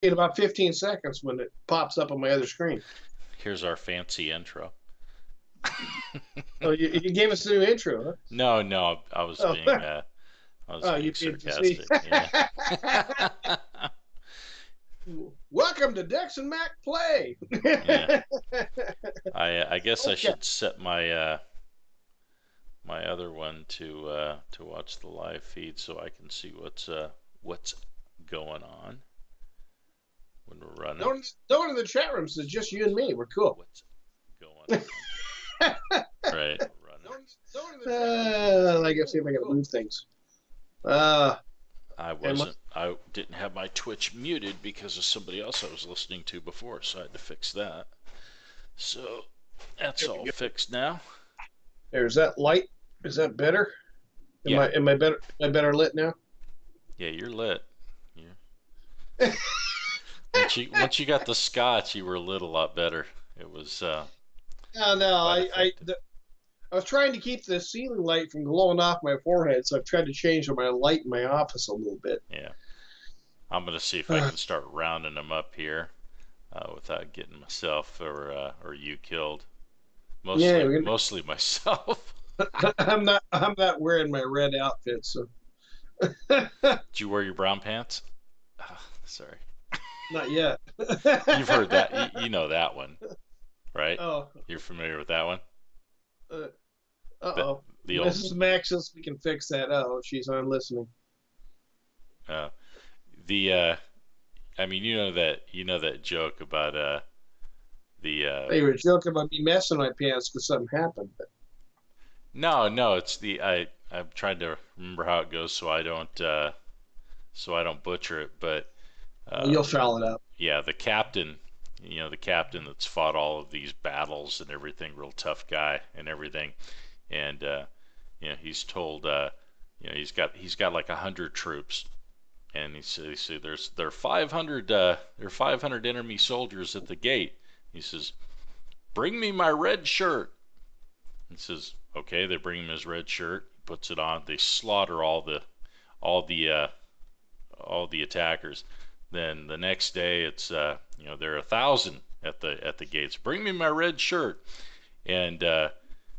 in about 15 seconds when it pops up on my other screen. Here's our fancy intro. Oh, you gave us a new intro, huh? No, no, Oh, I was oh, being you did to see. sarcastic. Yeah. Welcome to Dex and Mac Play. Yeah. I guess I Okay. should set my other one to watch the live feed so I can see what's going on when we're running. No one in the chat room says just you and me. We're cool. What's going on? Right, we're running. No one in the chat room. I gotta see if I can move things. Uh, I didn't have my Twitch muted because of somebody else I was listening to before, so I had to fix that. So that's all fixed now. there's that light. Is that better? Yeah. Am I better? Am I better lit now? Yeah, you're lit. You're... once you got the scotch, you were lit a lot better. It was No. quite I was trying to keep the ceiling light from glowing off my forehead, so I've tried to change my light in my office a little bit. Yeah. I'm gonna see if I can start rounding them up here without getting myself or you killed. Mostly myself. I'm not wearing my red outfit, so Did you wear your brown pants? Oh, sorry. not yet. You've heard that. You know that one, right? Oh, You're familiar with that one? uh The, oh. the old Mrs. Max says we can fix that. Oh, she's on listening. uh, the I mean you know that joke about the They were joking about me messing my pants because something happened. But no, it's the I'm trying to remember how it goes so I don't butcher it, but you'll foul it up. yeah, the captain, the captain that's fought all of these battles and everything, real tough guy and everything, and he's told he's got like 100 troops, and he said there are 500 enemy soldiers at the gate. He says, "Bring me my red shirt." He says, "Okay." They bring him his red shirt. He puts it on. They slaughter all the uh, all the attackers. Then the next day, it's there are 1,000 at the gates. "Bring me my red shirt," and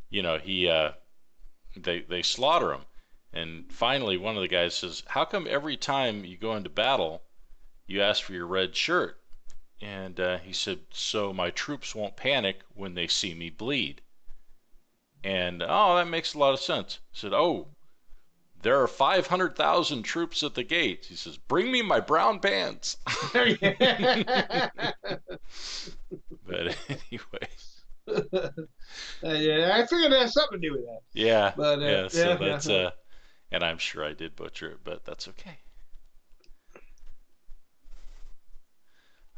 he they slaughter him. And finally, one of the guys says, "How come every time you go into battle, you ask for your red shirt?" And he said, "So my troops won't panic when they see me bleed." And oh, that makes a lot of sense. He said, "Oh, there are 500,000 troops at the gate." He says, "Bring me my brown pants." But anyway, Yeah, I figured it has something to do with that. yeah, But yeah. So yeah, that's and I'm sure I did butcher it, but that's okay.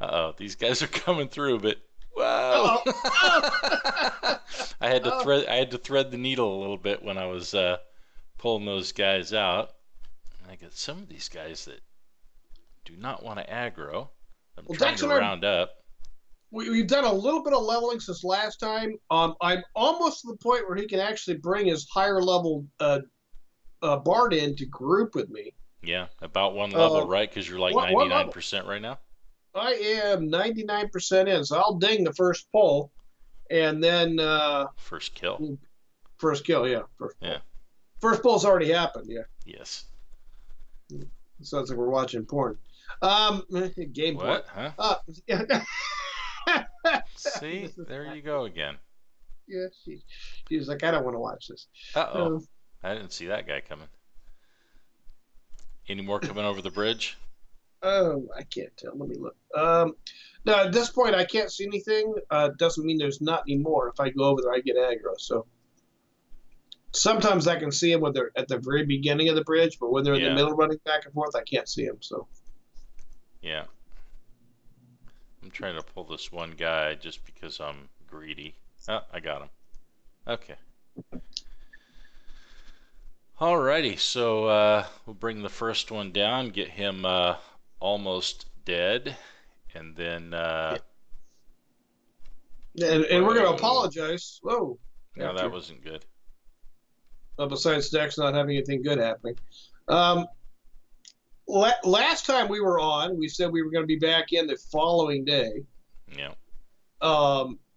Uh-oh, these guys are coming through, but whoa! oh, oh, I had to thread the needle a little bit when I was pulling those guys out. And I got some of these guys that do not want to aggro. I'm well, trying Dex to and I, round up. we've done a little bit of leveling since last time. I'm almost to the point where he can actually bring his higher level bard in to group with me. Yeah, about one level, Uh, right? Because you're like one level. 99% right now. I am 99% in, so I'll ding the first pull, and then First kill. first kill, yeah, first Yeah. pull. First pull's already happened, yeah. Yes. It sounds like we're watching porn. Game porn. What? Huh? Yeah. See, there you go again. Yeah, she's like, I don't want to watch this. Uh-oh. I didn't see that guy coming. Any more coming over the bridge? Oh, I can't tell. Let me look. No, at this point, I can't see anything. Doesn't mean there's not any more. If I go over there, I get aggro. So sometimes I can see them when they're at the very beginning of the bridge, but when they're in the middle running back and forth, I can't see them. So yeah. I'm trying to pull this one guy just because I'm greedy. Oh, I got him. Okay. Alrighty, so we'll bring the first one down, get him almost dead, and then and we're gonna apologize. Whoa. No, that wasn't good. Besides Dex not having anything good happening. Um, last time we were on, we said we were going to be back in the following day. Yeah.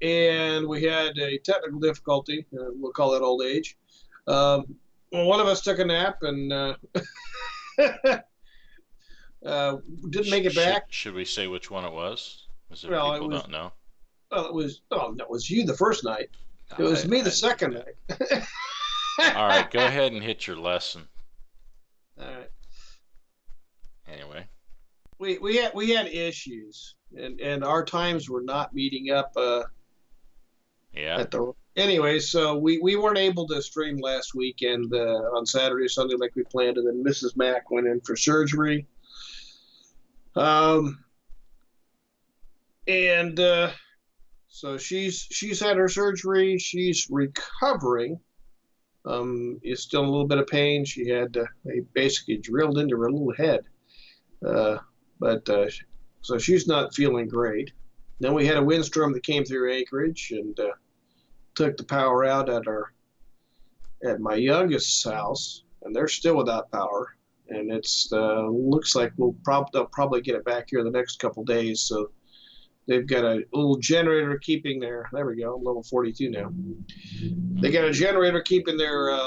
And we had a technical difficulty. We'll call it old age. One of us took a nap and didn't make it back. Should we say which one it was? Is it Well, people don't know? Well, it was. Oh, that was you the first night. It was me the second night. All right, go ahead and hit your lesson. All right. Anyway, we had issues, and our times were not meeting up. Yeah. Anyway, so we weren't able to stream last weekend on Saturday or Sunday like we planned, and then Mrs. Mac went in for surgery. And so she's had her surgery. She's recovering. Is still in a little bit of pain. She had they basically drilled into her little head. But so she's not feeling great. Then we had a windstorm that came through Anchorage and took the power out at my youngest's house, and they're still without power. And it's looks like they'll probably get it back here the next couple days. So they've got a little generator keeping their. There we go. I'm level 42 now. They got a generator keeping their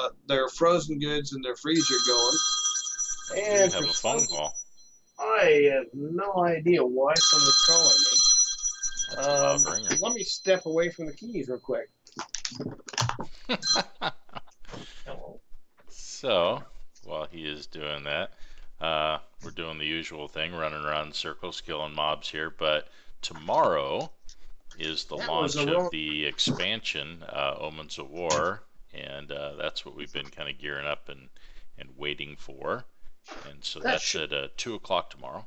frozen goods in their freezer going. And you have a phone call. I have no idea why someone's calling me. Let me step away from the keys real quick. So, while he is doing that, we're doing the usual thing, running around in circles, killing mobs here. But tomorrow is the launch of the expansion, Omens of War, and that's what we've been kind of gearing up and waiting for. And so that's at 2 o'clock tomorrow.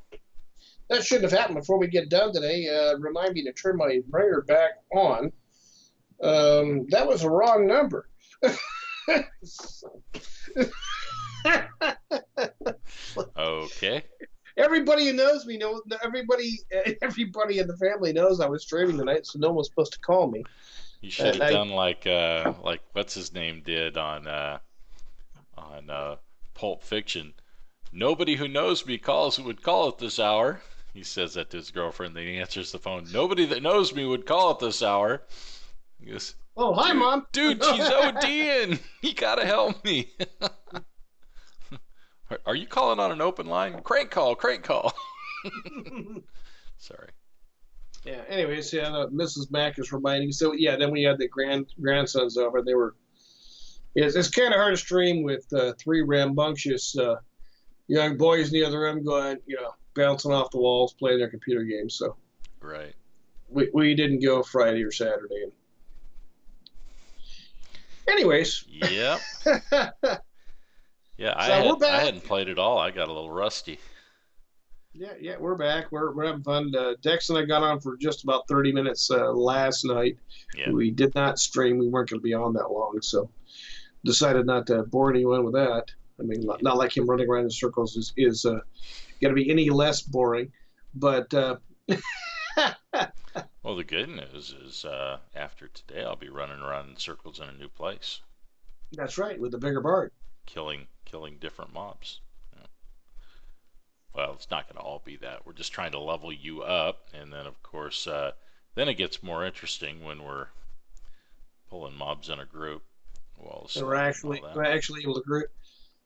That shouldn't have happened before we get done today. Remind me to turn my bringer back on. That was a wrong number. Okay. Everybody who knows me knows. Everybody in the family knows I was streaming tonight, so no one's supposed to call me. You should have done like what's his name did on Pulp Fiction. Nobody who knows me would call at this hour. He says that to his girlfriend. Then he answers the phone. Nobody that knows me would call at this hour. He goes, "Oh, hi, Mom. Dude, she's ODing. You gotta help me." Are you calling on an open line? Crank call. Sorry. Yeah. Anyways, Mrs. Mac is reminding. So yeah, then we had the grandsons over. They were. It's kind of hard to stream with 3 rambunctious young boys in the other room going, bouncing off the walls, playing their computer games. So. Right. We didn't go Friday or Saturday. Anyways. Yep. Yeah, I hadn't played it all. I got a little rusty. Yeah, we're back. We're having fun. Dex and I got on for just about 30 minutes last night. Yeah. We did not stream. We weren't going to be on that long, so decided not to bore anyone with that. I mean, not like him running around in circles is going to be any less boring. But well, the good news is after today, I'll be running around in circles in a new place. That's right, with the bigger bard. Killing different mobs. Well, it's not going to all be that. We're just trying to level you up, and then of course, then it gets more interesting when we're pulling mobs in a group. Well, so we're actually able to group.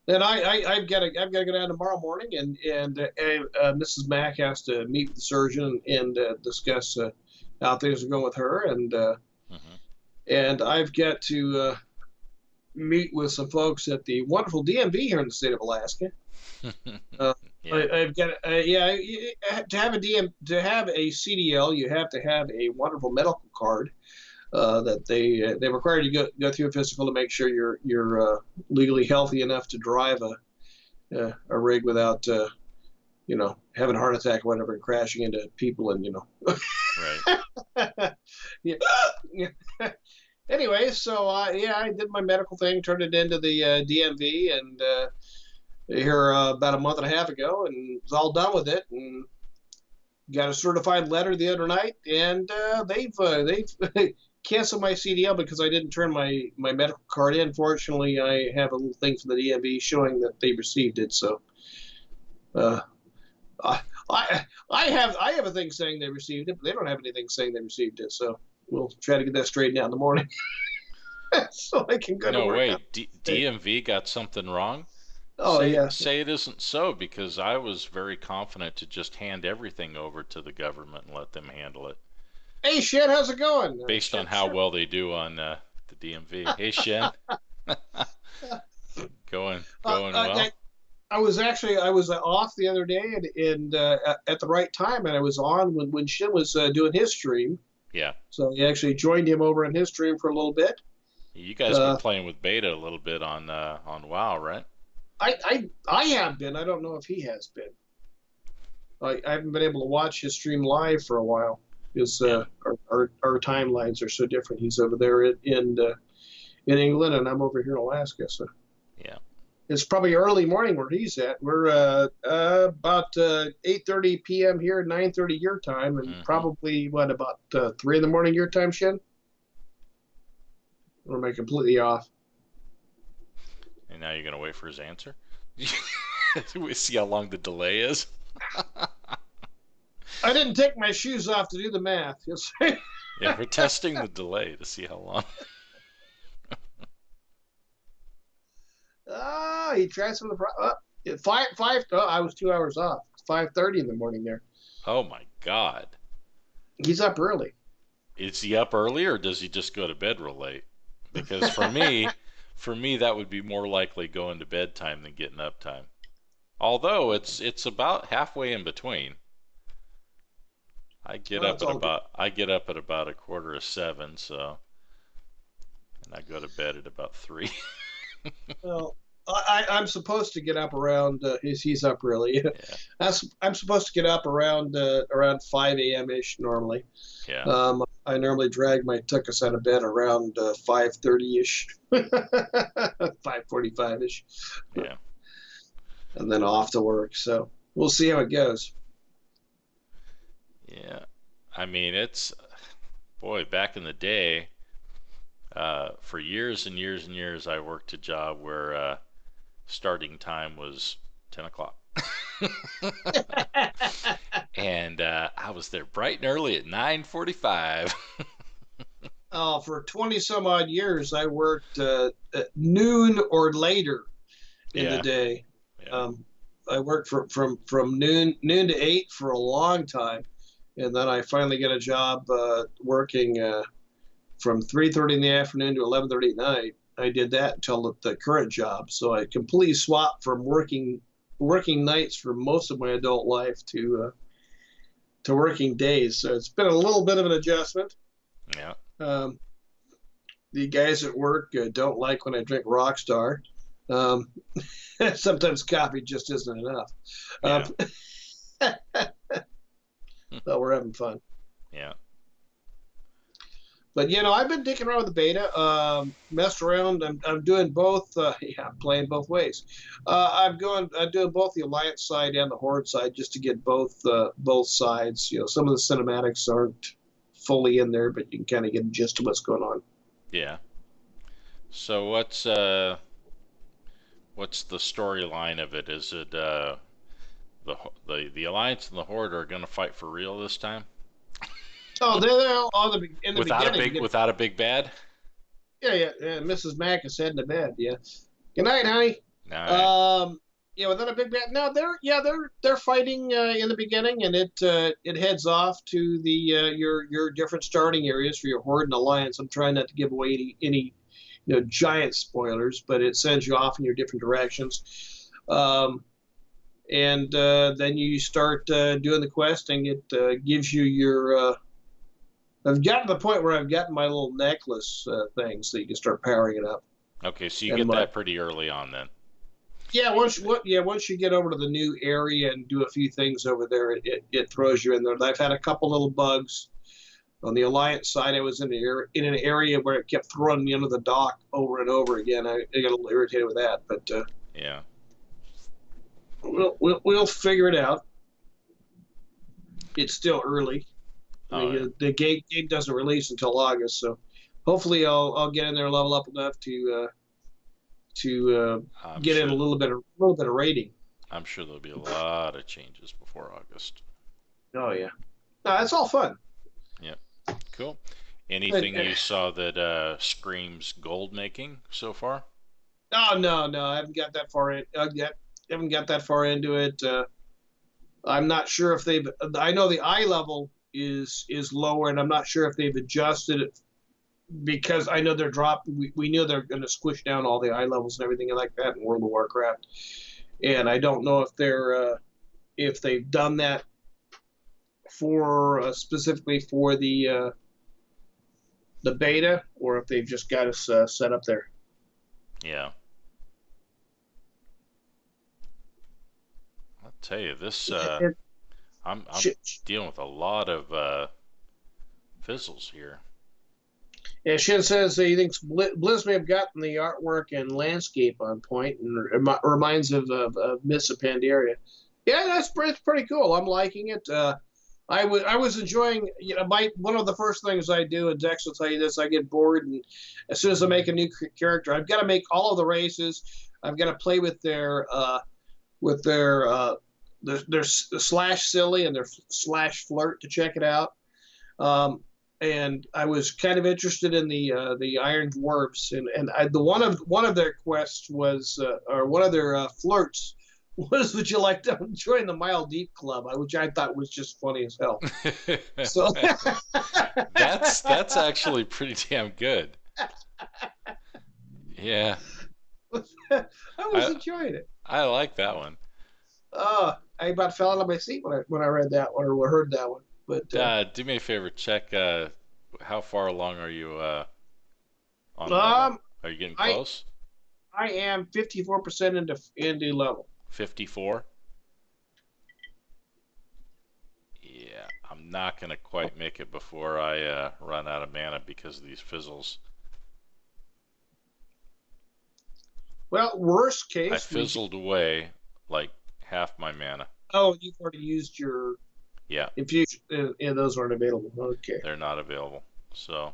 Then I've got to go down tomorrow morning, and Mrs. Mac has to meet with the surgeon and discuss how things are going with her, and I've got to meet with some folks at the wonderful DMV here in the state of Alaska. Yeah. I've got to have a CDL, you have to have a wonderful medical card that they require you to go through a physical to make sure you're legally healthy enough to drive a rig without having a heart attack or whatever and crashing into people and Right. Yeah. Anyway, so I did my medical thing, turned it into the DMV, and here about a month and a half ago, and was all done with it, and got a certified letter the other night, and they've canceled my CDL because I didn't turn my medical card in. Fortunately, I have a little thing from the DMV showing that they received it, so Uh, I, I have a thing saying they received it, but they don't have anything saying they received it. So we'll try to get that straightened out in the morning, so I can go to No work. way. DMV got something wrong? Oh Say yeah. say it isn't so, because I was very confident to just hand everything over to the government and let them handle it Hey Shen, how's it going? based on Shen, how sure. well they do on the DMV. Hey Shen, going Uh, going uh, well? I was off the other day and at the right time, and I was on when Shin was doing his stream. Yeah. So he actually joined him over in his stream for a little bit. You guys been Uh, playing with beta a little bit on WoW, right? I have been. I don't know if he has been. I haven't been able to watch his stream live for a while because Yeah. our timelines are so different. He's over there in England, and I'm over here in Alaska. So Yeah. it's probably early morning where he's at. We're about 8:30 p.m. here, 9:30 your time, and Hmm. probably what about 3 in the morning your time, Shin? Or am I completely off? And now you're gonna wait for his answer? We see how long the delay is. I didn't take my shoes off to do the math. Yes. Yeah, we're testing the delay to see how long. He tried some of the five. Oh, I was 2 hours off. 5:30 in the morning there. Oh my God. He's up early. Is he up early or does he just go to bed real late? Because for me that would be more likely going to bed time than getting up time. Although it's about halfway in between. Well, it's all good. I get up at about 6:45, so, and I go to bed at about 3. Well, I'm supposed to get up around. He's up early. Yeah. I'm supposed to get up around 5 a.m. ish normally. Yeah. I normally drag my tuchus out of bed around 5:30 ish, 5:45 ish, Yeah. and then off to work. So we'll see how it goes. Yeah. I mean, boy, back in the day, for years and years and years, I worked a job where starting time was 10 o'clock. And I was there bright and early at 9:45. Oh, for 20 some odd years, I worked at noon or later in the Yeah. day. Yeah. I worked from noon to 8 for a long time, and then I finally got a job working from 3:30 in the afternoon to 11:30 at night. I did that until the current job. So I completely swapped from working nights for most of my adult life to working days. So it's been a little bit of an adjustment. Yeah. Um, the guys at work don't like when I drink Rockstar. Um, sometimes coffee just isn't enough. Yeah. But we're having fun. Yeah. But I've been dicking around with the beta, messed around. I'm doing both. Yeah, I'm playing both ways. I'm doing both the Alliance side and the Horde side just to get both sides. Some of the cinematics aren't fully in there, but you can kind of get a gist of what's going on. Yeah. So what's the storyline of it? Is it the Alliance and the Horde are going to fight for real this time? Oh, they're all in the beginning. Without a big bad? Yeah. Mrs. Mac is heading to bed. Yeah. Good night, honey. All right. Without a big bad. No, they're fighting in the beginning, and it heads off to the your different starting areas for your Horde and Alliance. I'm trying not to give away any giant spoilers, but it sends you off in your different directions. And then you start doing the questing. It gives you your. I've gotten to the point where I've gotten my little necklace thing, so you can start powering it up. Okay, so you get that pretty early on then. Yeah, once you get over to the new area and do a few things over there, it throws you in there. I've had a couple little bugs. On the Alliance side, I was in an area where it kept throwing me under the dock over and over again. I got a little irritated with that, but yeah, we'll figure it out. It's still early. The game doesn't release until August, so hopefully I'll get in there and level up enough to get in a little bit of rating. I'm sure there'll be a lot of changes before August. Oh yeah, no, that's all fun. Yep. Cool. And, Anything you saw that screams gold making so far? oh no, I haven't got that far in yet. Haven't got that far into it. I'm not sure if they've. I know the eye level is lower, and I'm not sure if they've adjusted it because I know they're dropped. We knew they're going to squish down all the eye levels and everything like that in World of Warcraft, and I don't know if they've done that for specifically for the beta or if they've just got us set up there. Yeah. I'll tell you this. It, I'm it, dealing with a lot of fizzles here. Yeah, Shin says he thinks Blizz may have gotten the artwork and landscape on point and reminds of Mists of Pandaria. Yeah, that's pretty cool. I'm liking it. I was enjoying, one of the first things I do, and Dex will tell you this, I get bored, and as soon as I make a new character, I've got to make all of the races. I've got to play with their slash silly and their slash flirt to check it out. And I was kind of interested in the Iron Dwarfs, and the one of their quests was, or one of their flirts was, would you like to join the Mile Deep Club? Which I thought was just funny as hell. So that's actually pretty damn good. Yeah, I was enjoying it. I like that one. I about fell out of my seat when I read that one or heard that one. But do me a favor, check how far along are you on level? Are you getting close? I am 54% into level. 54? Yeah, I'm not gonna quite make it before I run out of mana because of these fizzles. Well, worst case, I fizzled away like half my mana. Oh, you've already used your Yeah. infusion, and those aren't available. Okay. They're not available. So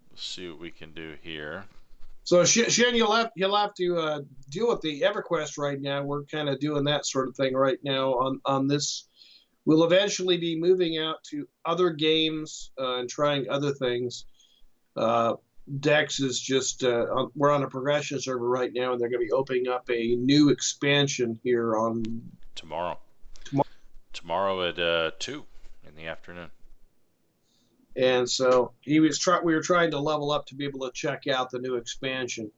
let's see what we can do here. So Shen, you'll have to deal with the EverQuest right now. We're kind of doing that sort of thing right now on this. We'll eventually be moving out to other games and trying other things. Dex is just we're on a progression server right now, and they're going to be opening up a new expansion here on tomorrow. Tomorrow at 2 in the afternoon. And so we were trying to level up to be able to check out the new expansion.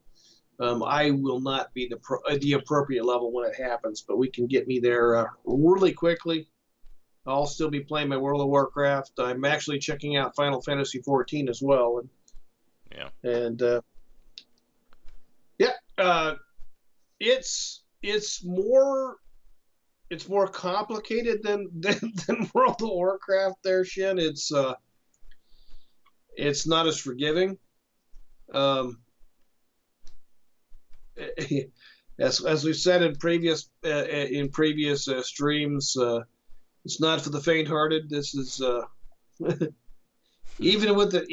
I will not be the appropriate level when it happens, but we can get me there really quickly. I'll still be playing my World of Warcraft. I'm actually checking out Final Fantasy 14 as well. It's more complicated than World of Warcraft there, Shin. It's not as forgiving. As we've said in previous streams, it's not for the faint-hearted. This is even with it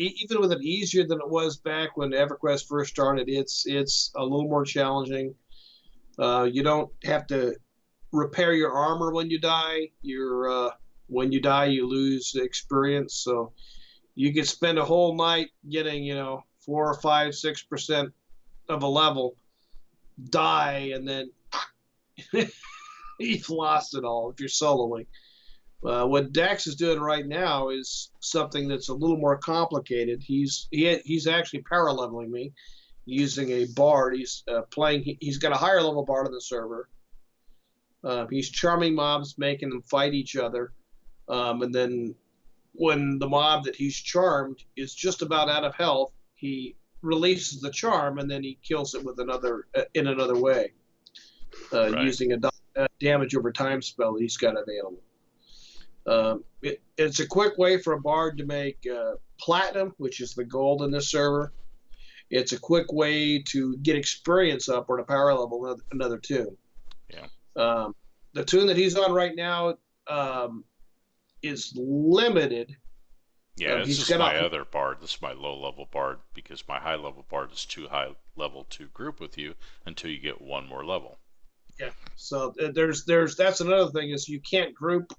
easier than it was back when EverQuest first started. It's a little more challenging. You don't have to repair your armor when you die. When you die, you lose experience. So you could spend a whole night getting 4 or 5, 6% of a level, die, and then you've lost it all if you're soloing. What Dex is doing right now is something that's a little more complicated. He's actually power leveling me using a bard. He's got a higher level bard on the server. He's charming mobs, making them fight each other, and then when the mob that he's charmed is just about out of health, he releases the charm and then he kills it with in another way, right, using a damage over time spell that he's got available. It's a quick way for a bard to make platinum, which is the gold in this server. It's a quick way to get experience up or to power level another tune. Yeah. The tune that he's on right now is limited. Yeah, this is my other bard. This is my low-level bard because my high-level bard is too high level to group with you until you get one more level. Yeah. So there's that's another thing is you can't group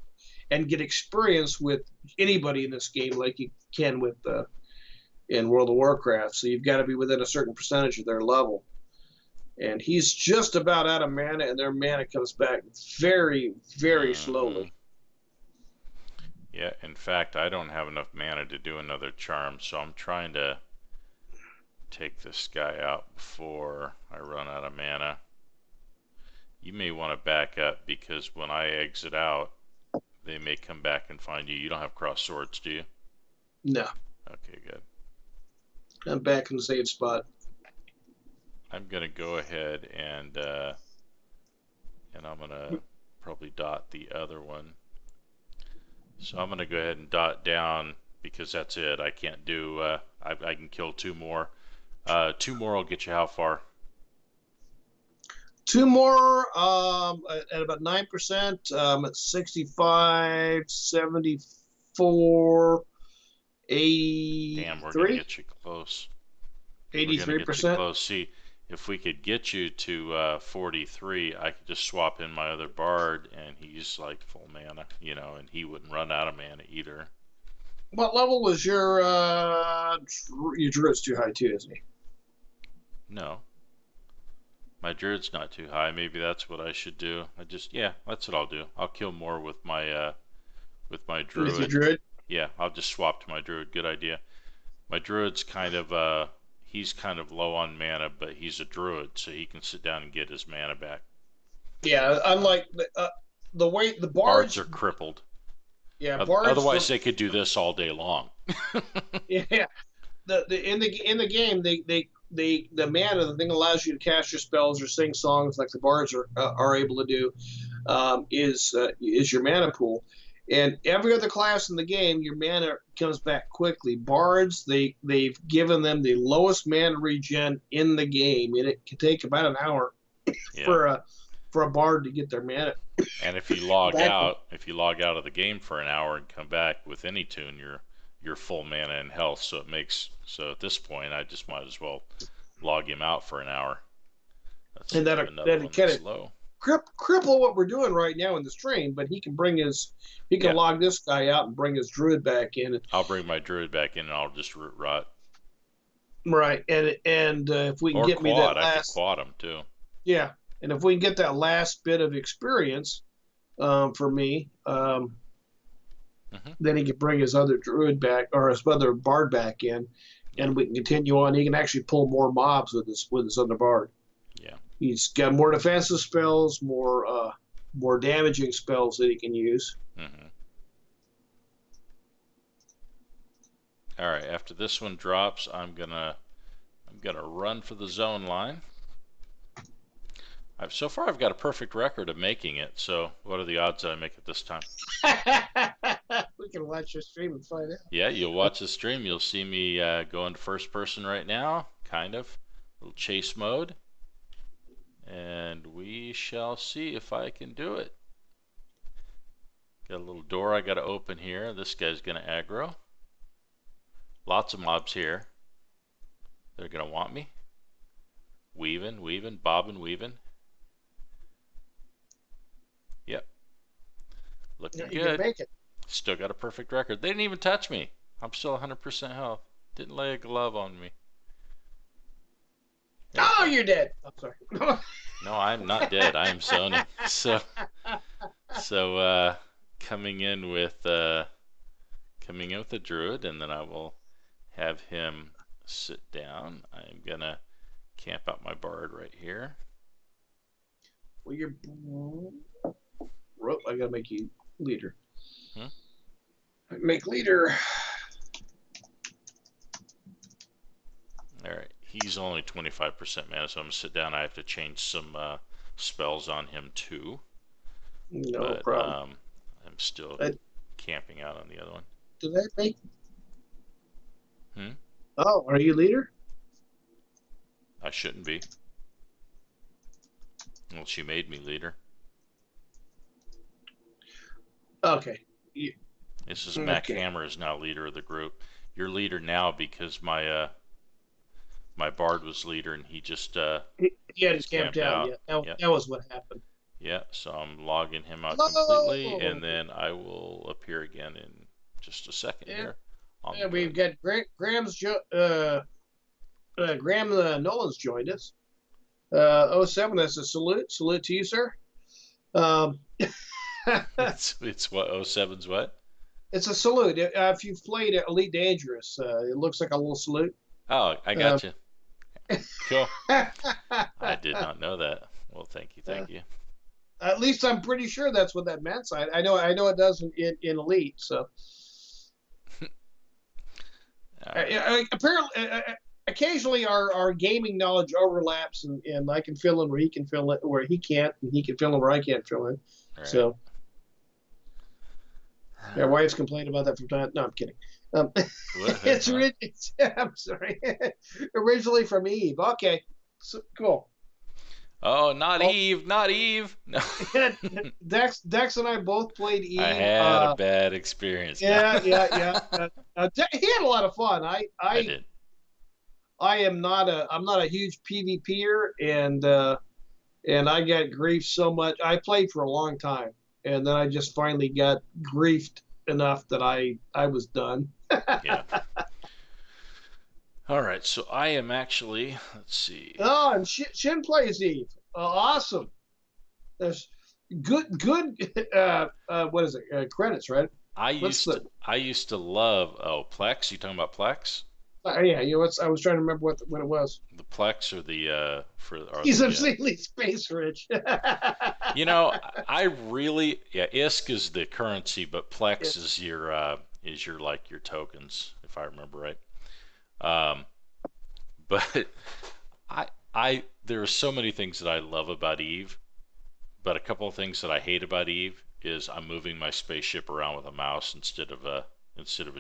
and get experience with anybody in this game like you can with in World of Warcraft. So you've got to be within a certain percentage of their level. And he's just about out of mana, and their mana comes back very, very Hmm. slowly. Yeah, in fact, I don't have enough mana to do another charm, so I'm trying to take this guy out before I run out of mana. You may want to back up because when I exit out, they may come back and find you. You don't have cross swords, do you? No, Okay, good. I'm back in the same spot. I'm gonna go ahead and I'm gonna probably dot the other one. So I'm gonna go ahead and dot down because that's it. I can't do. I can kill two more. Two more will get you how far? Two more at about 9%, at 65, 74, Damn, we're gonna 83, get you close. We're gonna get you 83%. close. See, if we could get you to 43, I could just swap in my other bard, and he's like full mana, and he wouldn't run out of mana either. What level was your druid's too high too, isn't he? No, my druid's not too high. Maybe that's what I should do. Yeah, that's what I'll do. I'll kill more with my With your druid. druid? Yeah, I'll just swap to my druid. Good idea. My druid's kind of he's kind of low on mana, but he's a druid, so he can sit down and get his mana back. Yeah, Um, unlike the way the Bards bards, are crippled. yeah, bards Otherwise, for they could do this all day long. yeah, the game the mana the thing allows you to cast your spells or sing songs like the bards are able to do is your mana pool. And every other class in the game, your mana comes back quickly. Bards, they've given them the lowest mana regen in the game, and it can take about an hour Yeah. for a bard to get their mana And back. if you log out of the game for an hour and come back with any tune, you're full mana and health. So at this point, I just might as well log him out for an hour. Let's And do another that one kind that's of low. cripple what we're doing right now in the stream, but he can Yeah, log this guy out and bring his druid back in. I'll bring my druid back in and I'll just root rot. Right, and if we can Or get me that quad. I could last, quad him too. yeah, and if we can get that last bit of experience for me, Hmm. then he can bring his other druid back or his other bard back in, Yeah, and we can continue on. He can actually pull more mobs with his other bard. yeah. He's got more defensive spells, more damaging spells that he can use. Hmm. All right. After this one drops, I'm gonna run for the zone line. So far I've got a perfect record of making it. So what are the odds that I make it this time? We can watch your stream and find out. Yeah, you'll watch the stream. You'll see me go into first person right now, kind of, a little chase mode, and we shall see if I can do it. Got a little door I got to open here. This guy's gonna aggro. Lots of mobs here. They're gonna want me. Weaving, weaving, bobbing, weaving. Yep, looking Yeah, you can good. make it. Still got a perfect record. They didn't even touch me. I'm still 100% health. Didn't lay a glove on me. There we Oh, go. you're dead. I'm sorry. No, I'm not dead. I am zoning. So coming in with the druid, and then I will have him sit down. I'm gonna camp out my bard right here. Well, you're. I gotta make you leader. Hmm? Make leader. All right. He's only 25% mana, so I'm gonna sit down. I have to change some spells on him too, No but problem. I'm still I, camping out on the other one. did I make? Hmm? Oh, are you leader? I shouldn't be. Well, she made me leader. Okay. This is Mac Okay. Hammer is now leader of the group. You're leader now because my Bard was leader, and he just He had it he's camped camped out. out. Yeah, that, Yep. that was what happened. Yeah, so I'm logging him out completely, and Hello. then I will appear again in just a second Yeah, here on the yeah, we've good. got Graham Nolan's joined us. Oh 07, that's a salute. Salute to you, sir. Um, It's what oh seven's what? it's a salute. If you've played Elite Dangerous, it looks like a little salute. Oh, I Um, got you. Cool. I did not know that. Well, thank you, uh, thank you. at least I'm pretty sure that's what that meant. So I know it does in Elite. So All right. apparently, occasionally our gaming knowledge overlaps, and I can fill in where he can fill in where he can't, and he can fill in where I can't fill in. All right. So my wife's complained about that from time. No, I'm kidding. Um, What? it's I'm sorry. Originally from Eve. Okay, so, cool. Oh, not Well, Eve, not Eve. No. Dex and I both played I Eve. had a bad experience. No. Yeah. He had a lot of fun. I did. I'm not a huge PvPer, and I got grief so much. I played for a long time, and then I just finally got griefed enough that I was done. Yeah. All right. So I am actually. Let's see. Oh, and Shin plays Eve. Awesome. There's good. What is it? Credits, right? I What's used the? to. I used to love. Oh, Plex. You talking about Plex? Yeah, I was trying to remember what it was. The Plex or the for or He's the. obscenely space rich. You know, I really ISK is the currency, but Yeah. Plex is your like your tokens, if I remember right. Um, but I there are so many things that I love about Eve, but a couple of things that I hate about Eve is I'm moving my spaceship around with a mouse instead of a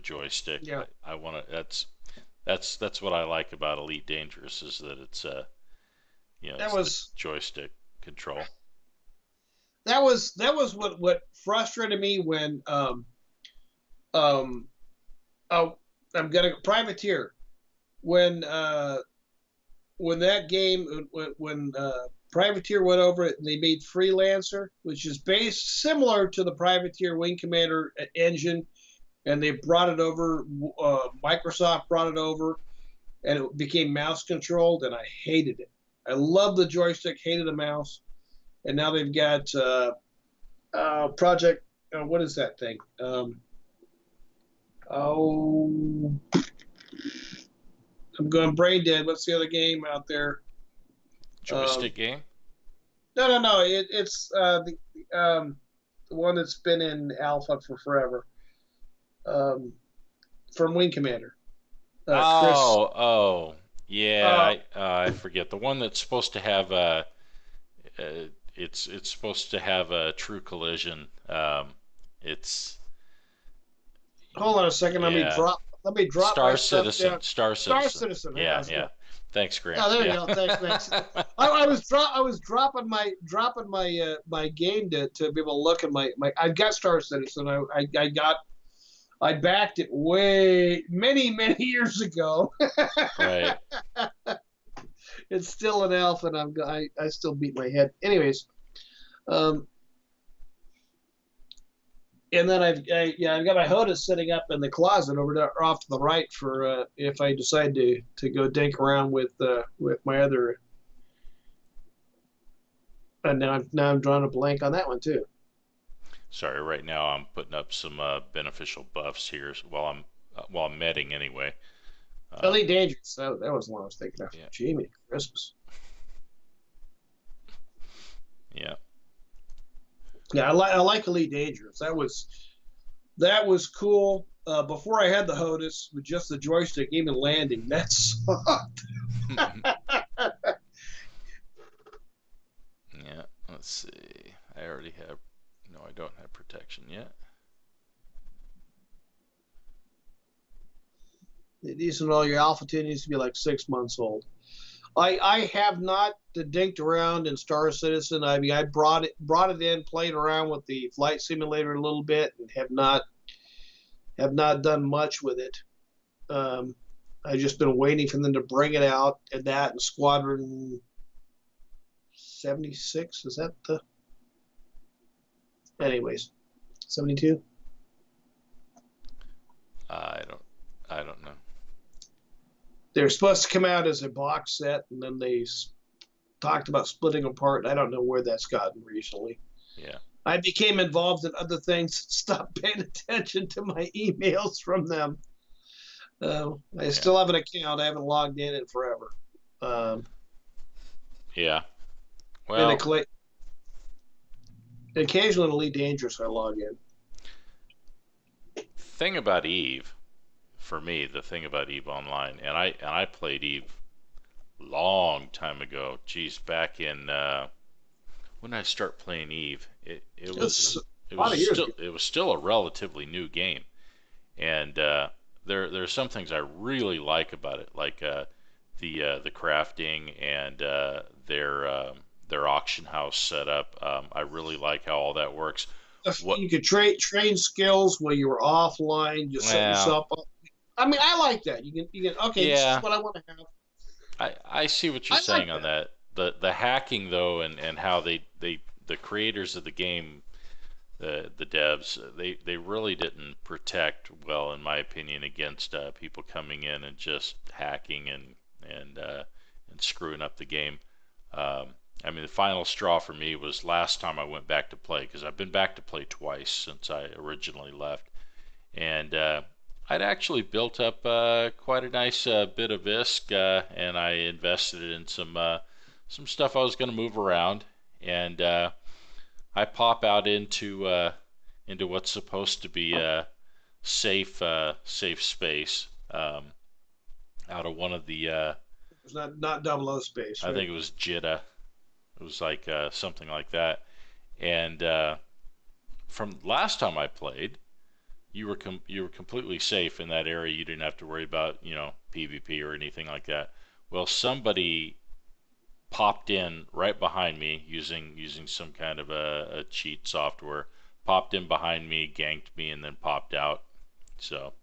joystick. Yeah. I want to that's what I like about Elite Dangerous is that it's That it's the was joystick control. what frustrated me when um oh I'm gonna privateer when that game when privateer went over it and they made freelancer, which is based similar to the privateer wing commander engine, and they brought it over. Microsoft brought it over, and it became mouse controlled, and I hated it. I love the joystick, hated the mouse, and now they've got Project. What is that thing? Oh, I'm going brain dead. What's the other game out there? Joystick game? No. It's the one that's been in alpha for forever. From Wing Commander. Chris. Yeah. Uh, I forget the one that's supposed to have it's supposed to have a true collision. It's Hold on a second. yeah. Let me drop my Star stuff Citizen. down. Star Star Citizen. Citizen. Yeah, Yeah, yeah. Thanks, Graham. oh, there you Yeah. go. Thanks. I was dropping my game to be able to look at my. I got Star Citizen. I backed it way many years ago. Right. It's still an alpha, and I still beat my head. Anyways, um, and then I've got my HOTAS sitting up in the closet over there off to the right for if I decide to go dink around with my other. And now I'm drawing a blank on that one too. Sorry. Right now I'm putting up some beneficial buffs here while I'm medding anyway. Elite Dangerous. That was the one I was thinking of. Yeah. Jamie Christmas. Yeah. Yeah, I like Elite Dangerous. That was cool. Before I had the HOTAS with just the joystick, even landing, that sucked. Yeah. Let's see. I already have. No, I don't have protection yet. These and all your Alpha 10 needs to be like 6 months old. I have not dinked around in Star Citizen. I mean, I brought it in, played around with the flight simulator a little bit, and have not done much with it. I've just been waiting for them to bring it out, and that and Squadron 76. Is that the? Anyways, 72. I don't I don't know. They're supposed to come out as a box set, and then they talked about splitting apart. I don't know where that's gotten recently. Yeah. I became involved in other things, stopped paying attention to my emails from them. I Yeah. still have an account. I haven't logged in forever. Yeah. And Well, occasionally in Elite Dangerous, I log in. thing about Eve, for me, the thing about Eve Online, and I played Eve long time ago. Geez, back in when did I start playing Eve? It's a lot of years ago. It was still a relatively new game, and there's some things I really like about it, like the crafting and their auction house setup. I really like how all that works. What? You could train skills while you were offline. You set Well, yourself up. I mean, I like that. You can. Okay, this is yeah, what I want to have. I see what you're I saying like on that. that. The hacking though, and how the creators of the game, the devs, they really didn't protect well, in my opinion, against people coming in and just hacking and screwing up the game. Um, I mean, the final straw for me was last time I went back to play, because I've been back to play twice since I originally left, and I'd actually built up quite a nice bit of ISK, and I invested it in some stuff I was going to move around, and I pop out into what's supposed to be a safe space, out of one of the It's not double O space, I right? think it was Jitta. It was like something like that, and from last time I played, you were completely safe in that area. You didn't have to worry about PvP or anything like that. Well, somebody popped in right behind me using some kind of a cheat software. Popped in behind me, ganked me, and then popped out. So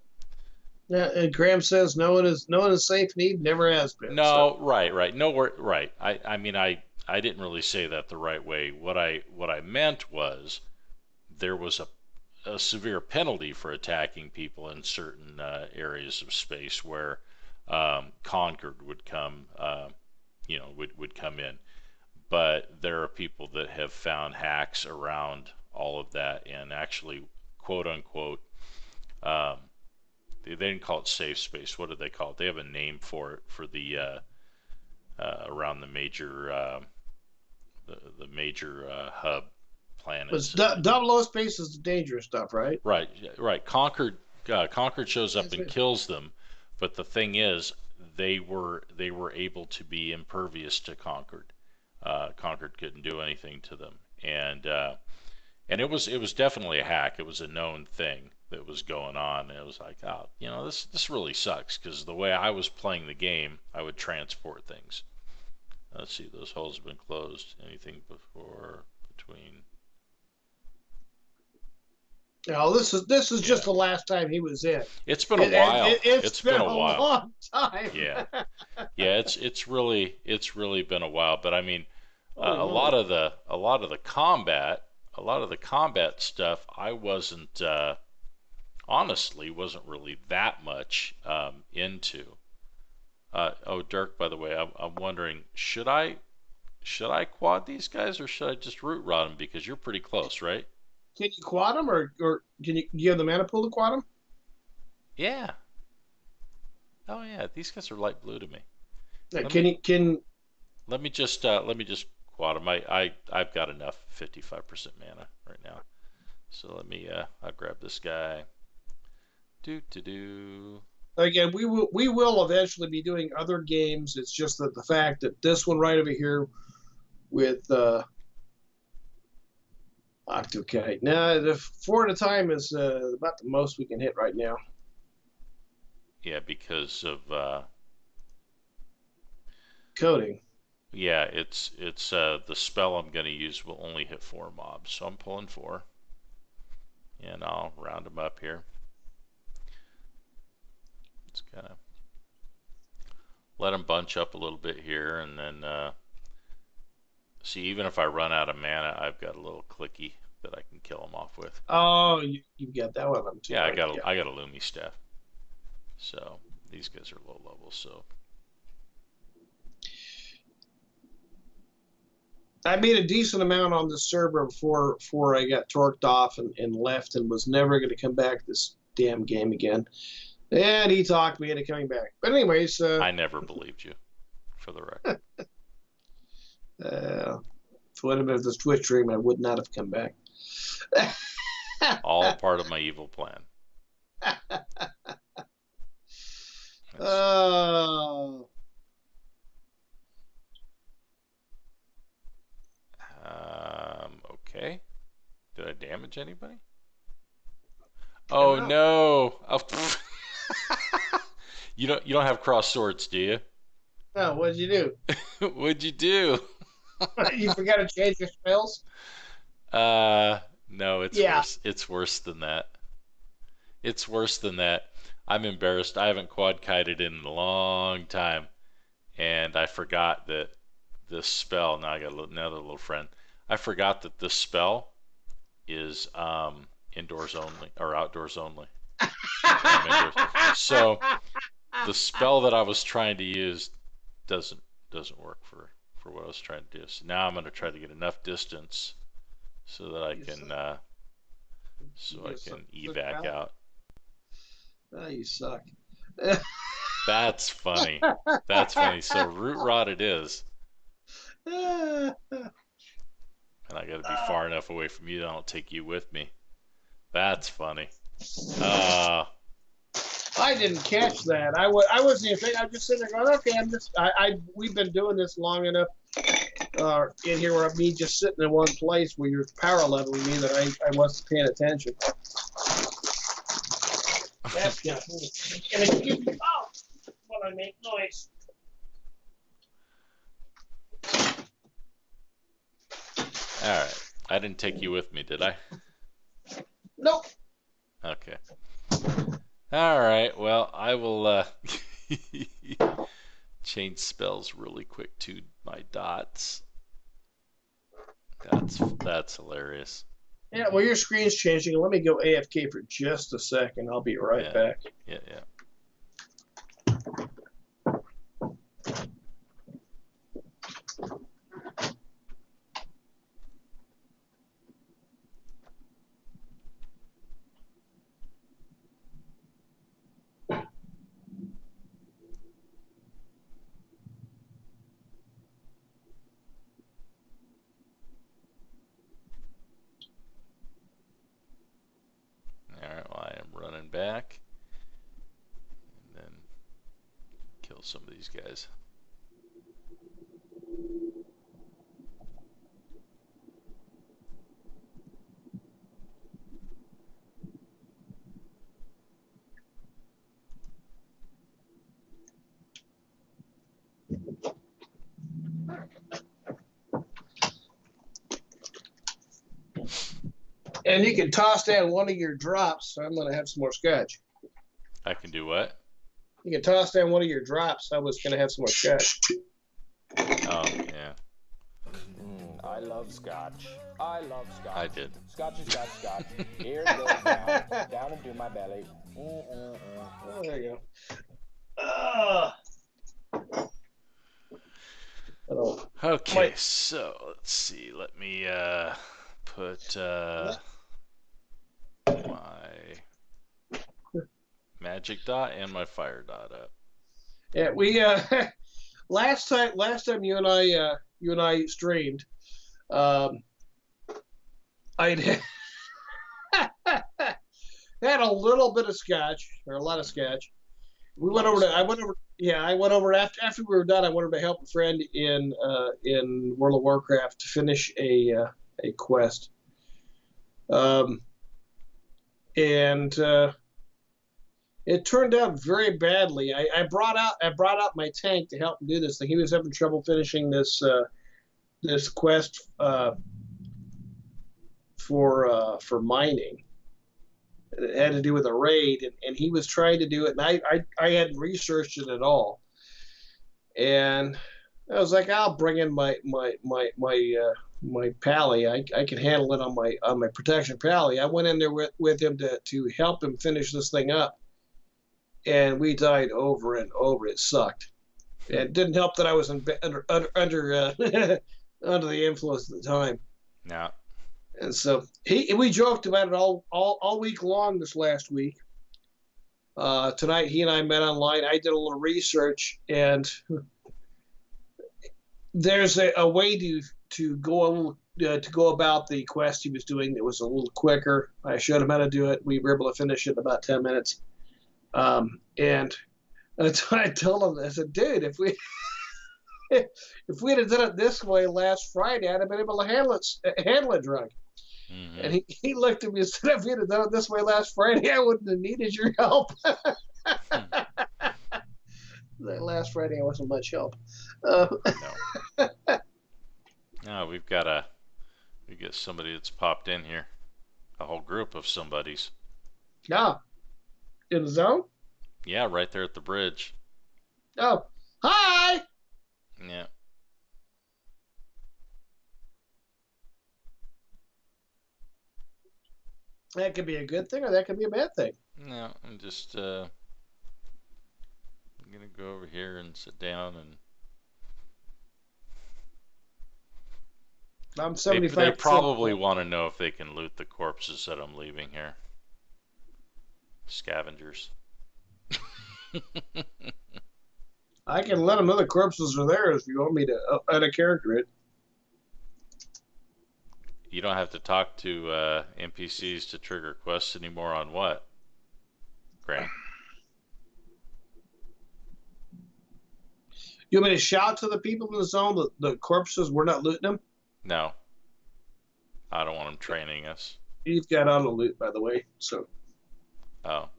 Yeah, and Graham says no one is safe and Eve never has been. So no, right, no, right. I mean I didn't really say that the right way. What I meant was there was a severe penalty for attacking people in certain areas of space where Concord would come, would come in. But there are people that have found hacks around all of that and actually, quote unquote, um, they didn't call it safe space. What do they call it? They have a name for it for the around the major the major hub but planets. double O space is the dangerous stuff, right? Right, right. Concord shows up Yes, and sir. kills them, but the thing is, they were able to be impervious to Concord. Concord couldn't do anything to them, and it was definitely a hack. It was a known thing that was going on. It was like, oh, this really sucks, because the way I was playing the game, I would transport things. Let's see, those holes have been closed. Anything before between? Now this is just Yeah. the last time he was in. It's been a while. It's It's been been a a while. long time. Yeah, yeah. It's really been a while. But I mean, Holy a moly! lot of the combat stuff, I wasn't honestly wasn't really that much into. Oh, Dirk, by the way, I'm wondering, should I quad these guys, or should I just root rod them, because you're pretty close, right? Can you quad him, or can you have the mana pool to quad him? Yeah. Oh yeah, these guys are light blue to me. Let Can me you can let me just quad them. I've got enough 55% mana right now. So I'll grab this guy. Do to do. again? We will eventually be doing other games. It's just that the fact that this one right over here with Octokite. Now the 4 at a time is about the most we can hit right now. Yeah, because of Coding. yeah, it's the spell I'm gonna use will only hit 4 mobs, so I'm pulling 4, and I'll round them up here. It's kind of let them bunch up a little bit here, and then see, even if I run out of mana, I've got a little clicky that I can kill them off with. Oh, you've got that one of them too. Yeah, I got a Lumi staff. So these guys are low level. So I made a decent amount on the server before I got torqued off and left and was never going to come back this damn game again. And he talked me into coming back. But anyways, I never believed you, for the record. If it would have been this Twitch stream, I would not have come back. All part of my evil plan. Okay. Did I damage anybody? Oh no! Oh, you don't have cross swords, do you? No, what'd you do? What'd you do? You forgot to change your spells? No, it's worse. It's worse than that. It's worse than that. I'm embarrassed. I haven't quad kited in a long time, and I forgot that this spell. Now I got another little friend. I forgot that this spell is indoors only or outdoors only. So the spell that I was trying to use doesn't work for what I was trying to do. So now I'm going to try to get enough distance so that I can evac out. Oh, you suck. That's funny. That's funny. So root rot it is. And I got to be far enough away from you that I don't take you with me. That's funny. I didn't catch that. I wasn't even thinking. I was just sitting there going, okay, we've been doing this long enough in here where me just sitting in one place where you're power leveling me that I wasn't paying attention. That's got me. And excuse me, while I make noise. All right. I didn't take you with me, did I? Nope. Okay. All right. Well, I will change spells really quick to my dots. That's hilarious. Yeah, well, your screen's changing. Let me go AFK for just a second. I'll be right back. Yeah. Back and then kill some of these guys. And you can toss down one of your drops, so I'm going to have some more scotch. I can do what? You can toss down one of your drops. I was going to have some more scotch. Oh, yeah. I love scotch. I love scotch. I did. Scotchy, scotch. Here it goes down into my belly. Oh, there you go. Okay, so let's see. Let me put my magic dot and my fire dot up. Yeah, we last time you and I streamed, I had a little bit of scotch or a lot of scotch. I went over after we were done. I went over to help a friend in World of Warcraft to finish a quest. And it turned out very badly. I brought out my tank to help him do this thing. He was having trouble finishing this quest for mining. It had to do with a raid, and he was trying to do it, and I hadn't researched it at all. And I was like, I'll bring in my pally. I can handle it on my protection pally. I went in there with him to help him finish this thing up, and we died over and over. It sucked. It didn't help that I was under under the influence at the time. Now, And so we joked about it all week long this last week. Tonight he and I met online. I did a little research, and there's a way to go a little to go about the quest he was doing that was a little quicker. I showed him how to do it. We were able to finish it in about 10 minutes. And I told him, I said, dude, if we'd have done it this way last Friday, I'd have been able to handle it drunk. mm-hmm. And he looked at me and said, if we'd have done it this way last Friday, I wouldn't have needed your help. Last Friday, I wasn't much help. No. No, we get somebody that's popped in here. A whole group of somebodies. Yeah. In the zone? Yeah, right there at the bridge. Oh. Hi! Yeah. That could be a good thing or that could be a bad thing. No, I'm just I'm gonna go over here and sit down and I'm 75%. They probably want to know if they can loot the corpses that I'm leaving here. Scavengers. I can let them know the corpses are there if you want me to add a character it. You don't have to talk to NPCs to trigger quests anymore on what? Grant. You want me to shout to the people in the zone that the corpses, we're not looting them? No. I don't want them training us. You've got auto loot, by the way, so. Oh.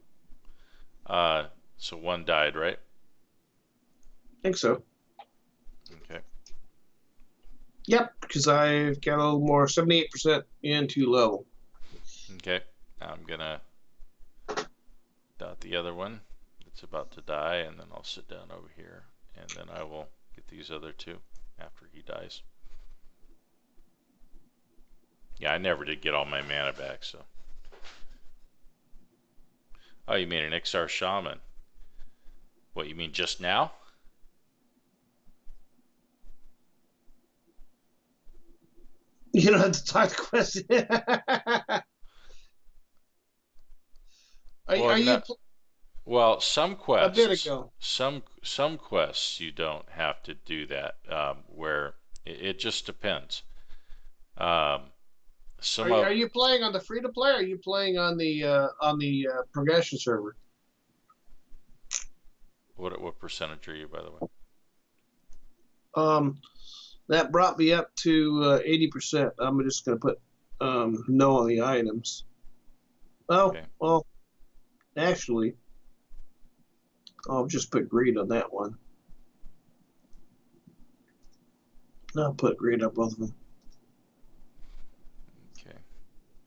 So one died, right? I think so. Okay. Yep, because I've got a little more, 78% into level. Okay. I'm gonna dot the other one that's about to die, and then I'll sit down over here, and then I will get these other two after he dies. Yeah, I never did get all my mana back, so. Oh, you mean an XR Shaman? What, you mean just now? You don't have to talk to question. Well, some quests. A bit ago. Some quests you don't have to do that. Where it just depends. Are you playing on the free to play? Or are you playing on the progression server? What percentage are you, by the way? That brought me up to 80%. I'm just gonna put no on the items. Oh, okay. Well, actually, I'll just put green on that one. I'll put green on both of them. Okay.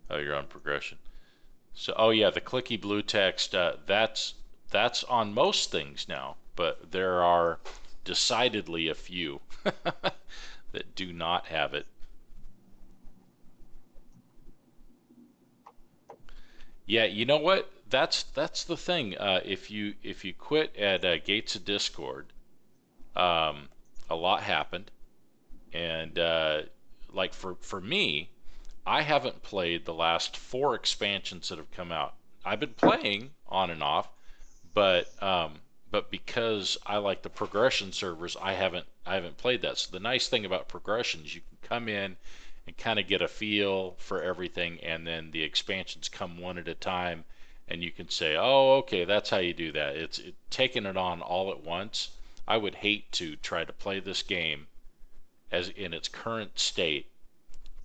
Oh, you're on progression. So, oh yeah, the clicky blue text. That's on most things now, but there are decidedly a few that do not have it. Yeah, you know what? That's the thing. If you quit at Gates of Discord, a lot happened, and like for me, I haven't played the last 4 expansions that have come out. I've been playing on and off, but because I like the progression servers, I haven't played that. So the nice thing about progression is you can come in and kind of get a feel for everything, and then the expansions come one at a time, and you can say, oh, okay, that's how you do that. It's taking it on all at once. I would hate to try to play this game as in its current state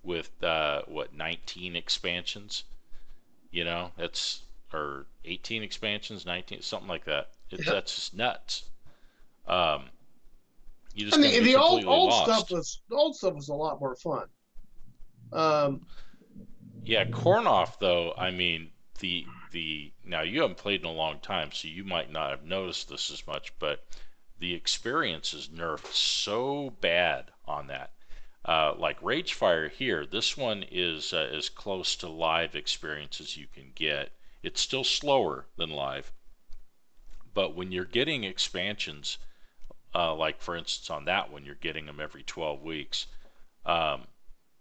with 19 expansions, you know, or 18 expansions, 19, something like that. That's just nuts. You just the old stuff was a lot more fun. Yeah, Kornoff though, I mean, the now you haven't played in a long time, so you might not have noticed this as much, but the experience is nerfed so bad on that. Like Ragefire here, this one is as close to live experience as you can get. It's still slower than live, but when you're getting expansions, like for instance on that one, you're getting them every 12 weeks. Um,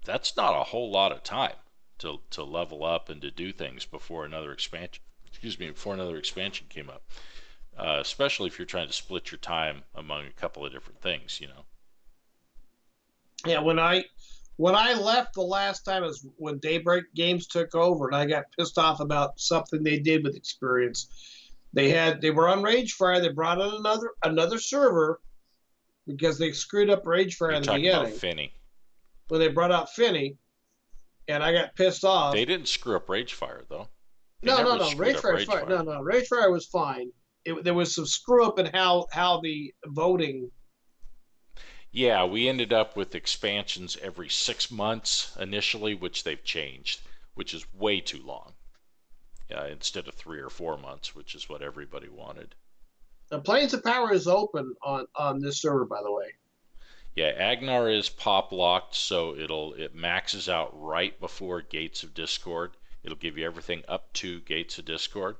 that's not a whole lot of time to level up and to do things before another expansion. Excuse me, before another expansion came up. Especially if you're trying to split your time among a couple of different things, Yeah, when I left the last time is when Daybreak Games took over, and I got pissed off about something they did with Experience. They were on Ragefire. They brought in another server because they screwed up Ragefire You're in the talking about beginning Finney. when they brought out Finney, and I got pissed off. They didn't screw up Ragefire though. They No, never no, no. screwed up Ragefire was fine. No, no. Ragefire was fine. There was some screw up in how the voting. Yeah, we ended up with expansions every 6 months initially, which they've changed, which is way too long. Instead of 3 or 4 months, which is what everybody wanted. The Plains of Power is open on this server, by the way. Yeah, Agnar is pop locked, so it maxes out right before Gates of Discord. It'll give you everything up to Gates of Discord,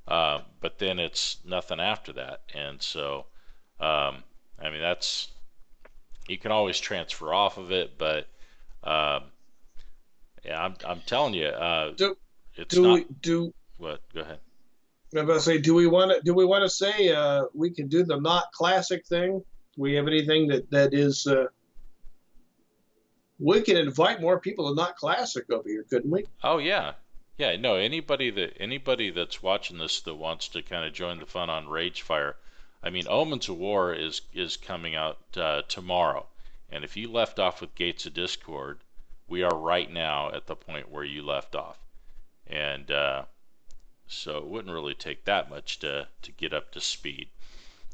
but then it's nothing after that. And so, I mean, you can always transfer off of it, but yeah, I'm telling you, it's not. What? Go ahead. I'm about to say, do we want to say we can do the not classic thing? Do we have anything that is? We can invite more people to not classic over here, couldn't we? Oh yeah, yeah. No, anybody that's watching this that wants to kind of join the fun on Ragefire, I mean, Omens of War is coming out tomorrow, and if you left off with Gates of Discord, we are right now at the point where you left off, and so it wouldn't really take that much to get up to speed.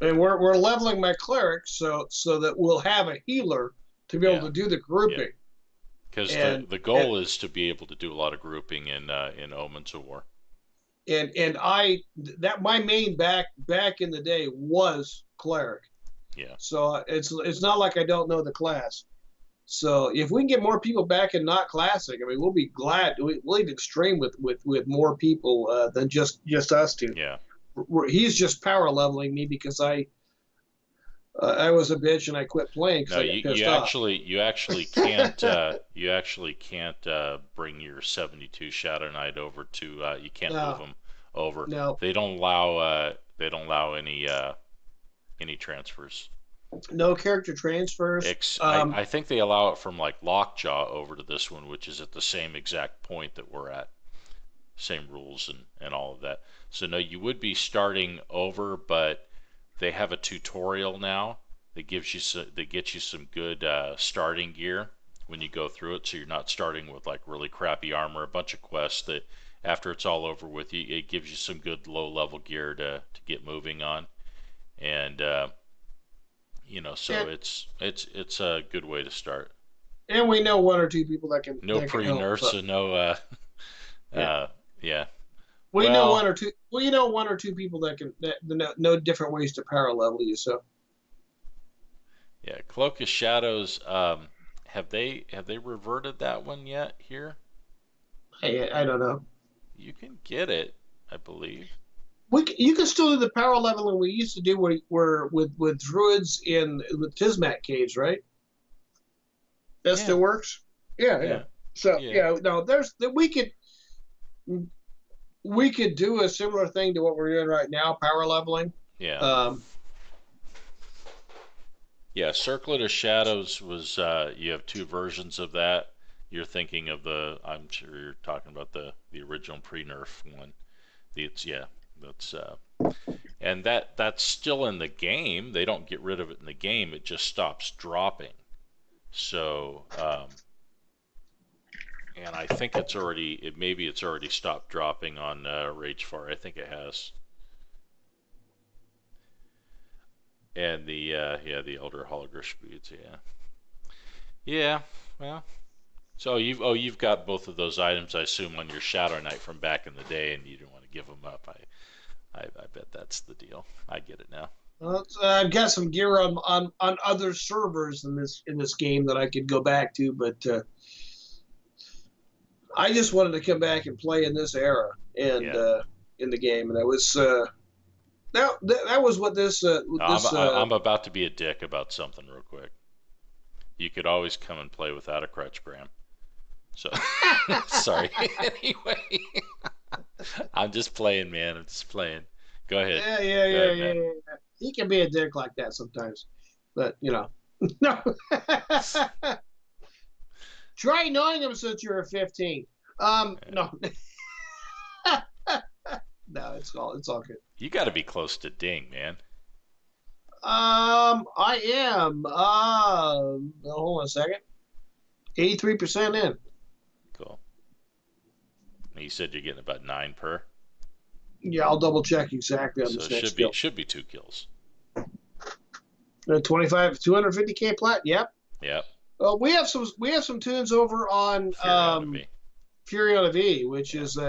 And we're leveling my cleric so that we'll have a healer to be able to do the grouping. Because the goal is to be able to do a lot of grouping in Omens of War. And my main back in the day was cleric. Yeah. So it's not like I don't know the class. So if we can get more people back in not classic, I mean, we'll be glad. We'll even stream with more people than just us two. Yeah. He's just power leveling me because I was a bitch and I quit playing because I got pissed off. You actually can't bring your 72 Shadow Knight over to you can't move them over. No. They don't allow any transfers. No character transfers. I think they allow it from like Lockjaw over to this one, which is at the same exact point that we're at. Same rules and all of that. So no, you would be starting over, but they have a tutorial now that gets you some good starting gear when you go through it. So you're not starting with like really crappy armor, a bunch of quests that after it's all over with you, it gives you some good low level gear to get moving on, and so it's a good way to start. And we know one or two people that can. No pre-nerfs and no. Yeah. We know one or two. Well, one or two people that know different ways to power level you. So. Yeah, Cloak of Shadows. Have they reverted that one yet here? I don't know. You can get it, I believe. You can still do the power leveling we used to do where with druids with Tismac caves, right? That still works. Yeah. So no, we could do a similar thing to what we're doing right now, power leveling. Yeah. Yeah, Circlet of Shadows was you have two versions of that. You're thinking of I'm sure you're talking about the original pre-nerf one. And that's still in the game. They don't get rid of it in the game. It just stops dropping. So and I think it's already stopped dropping on Ragefire. I think it has. And the Elder Hologrish beads, yeah. Well, so you've got both of those items, I assume, on your Shadow Knight from back in the day, and you didn't want to give them up. I bet that's the deal. I get it now. I've got some gear on other servers in this game that I could go back to, but I just wanted to come back and play in this era and in the game, and that was that was what this I'm about to be a dick about something real quick. You could always come and play without a crutch, Bram. So, sorry. Anyway, I'm just playing, man. I'm just playing. Go ahead. Yeah. He can be a dick like that sometimes, but no. Try knowing him since you were 15. No. No, it's all good. You got to be close to ding, man. I am. Hold on a second. 83% in. Cool. You said you're getting about 9 per. Yeah, I'll double check exactly on so this it next should be 2 kills. 250k plat. Yep. Yep. Well, we have some tunes over on Fury on a V, which is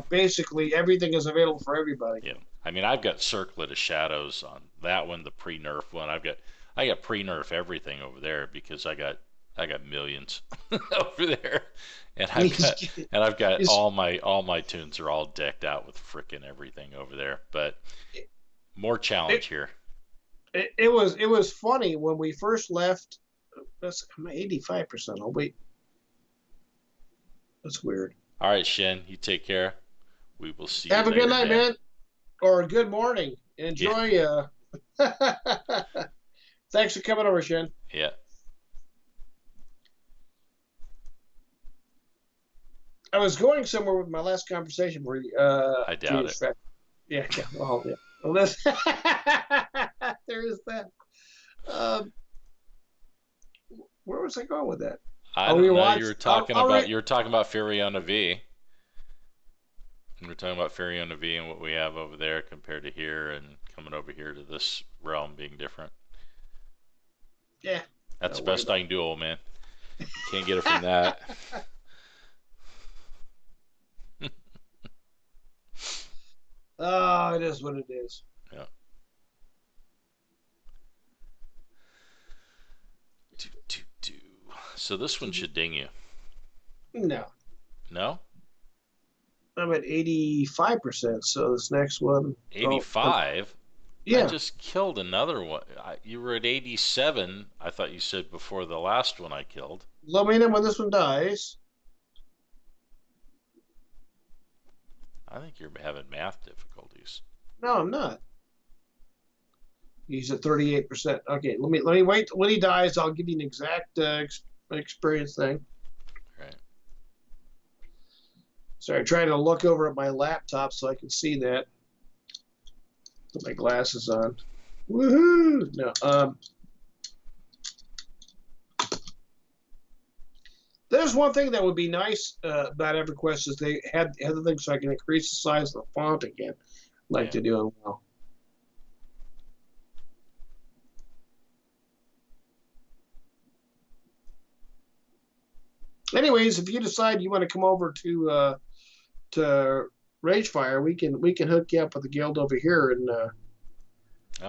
basically everything is available for everybody. Yeah. I mean, I've got Circlet of Shadows on that one, the pre-nerf one. I got pre-nerf everything over there because I got millions over there, and I've got all my tunes are all decked out with frickin' everything over there. But more challenge here. It was funny when we first left. I'm 85%. I'll wait. That's weird. All right, Shen, you take care. We will see you later. Have a good night, man. Or a good morning. Enjoy. Yeah. Thanks for coming over, Shen. Yeah. I was going somewhere with my last conversation where I doubt it. Yeah. Well, yeah. Well, there is that. Where was I going with that? I don't know. You were talking about Furiona V. We were talking about Furiona V and what we have over there compared to here, and coming over here to this realm being different. Yeah. That's the best I can do, old man. You can't get it from that. Oh, it is what it is. Yeah. So this one should ding you. No. No? I'm at 85%, so this next one... 85? Yeah. I just killed another one. You were at 87, I thought you said, before the last one I killed. Let me know when this one dies. I think you're having math difficulties. No, I'm not. He's at 38%. Okay, let me wait when he dies. I'll give you an exact experience thing. Right. Sorry, I'm trying to look over at my laptop so I can see that. Put my glasses on. Woohoo! No. There's one thing that would be nice about EverQuest is they had the thing so I can increase the size of the font again, like they're doing well. Anyways, if you decide you want to come over to Ragefire, we can hook you up with the guild over here and oh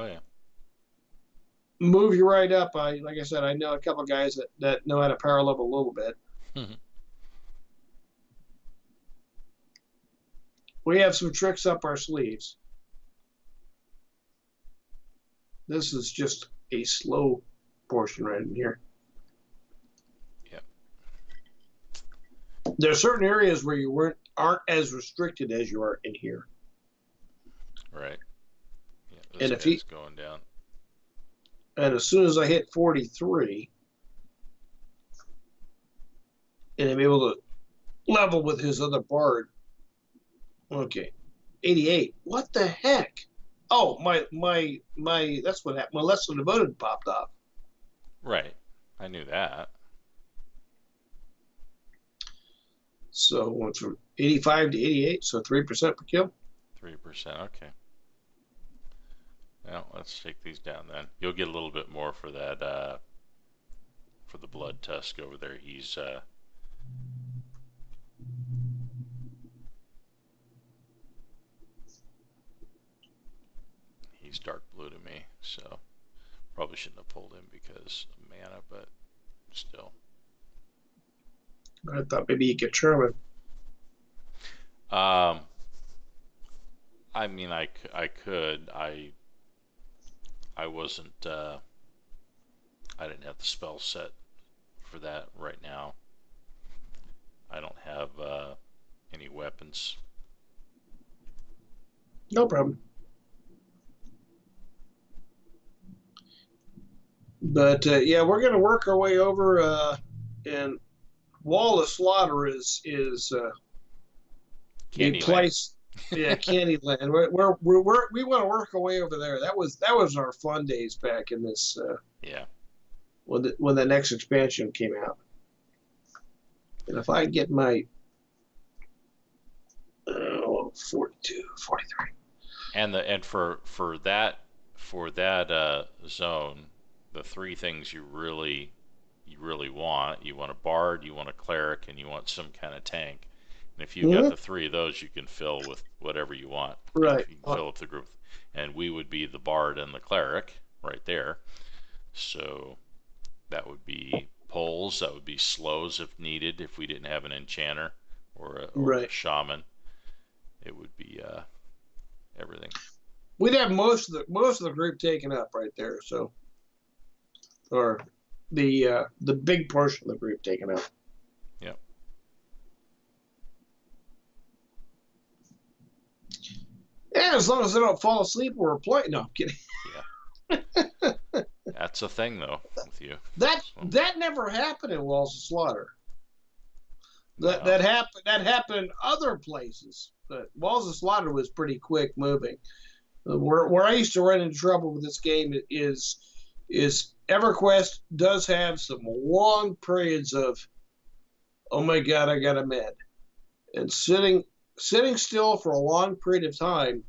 yeah, move you right up. Like I said, I know a couple of guys that know how to power level a little bit. We have some tricks up our sleeves. This is just a slow portion right in here. Yep. There are certain areas where you aren't as restricted as you are in here. Right. Yeah, and if he's going down. And as soon as I hit 43, and I'm able to level with his other bard. Okay, 88. What the heck? Oh, my. That's what happened. My lesson devoted popped off. Right, I knew that. So went from 85 to 88, so 3% per kill. 3%. Okay. Well, let's take these down then. You'll get a little bit more for that. For the blood tusk over there. he's dark blue to me, so probably shouldn't have pulled him because of mana, but still. I thought maybe you could Sherman. I mean, I could. I wasn't. I didn't have the spell set for that right now. I don't have any weapons. No problem. But yeah, we're going to work our way over, and Wall of Slaughter is the Candyland. place. Yeah, Candyland. We want to work our way over there. That was our fun days back in this. Yeah. When the next expansion came out, and if I get my 42, 43. And for that zone, the three things you really want: you want a bard, you want a cleric, and you want some kind of tank. And if you got the three of those, you can fill with whatever you want. Right. You can fill up the group, and we would be the bard and the cleric right there. So that would be poles. That would be slows if needed. If we didn't have an enchanter or a shaman, it would be everything. We'd have most of the group taken up right there. So, or the big portion of the group taken up. Yep. Yeah, as long as they don't fall asleep or we're playing. No, I'm kidding. Yeah. That's a thing, though, with you. That never happened in Walls of Slaughter. No. That happened in other places. But Walls of Slaughter was pretty quick moving. Where I used to run into trouble with this game is EverQuest does have some long periods of, oh my god, I got a med, and sitting still for a long period of time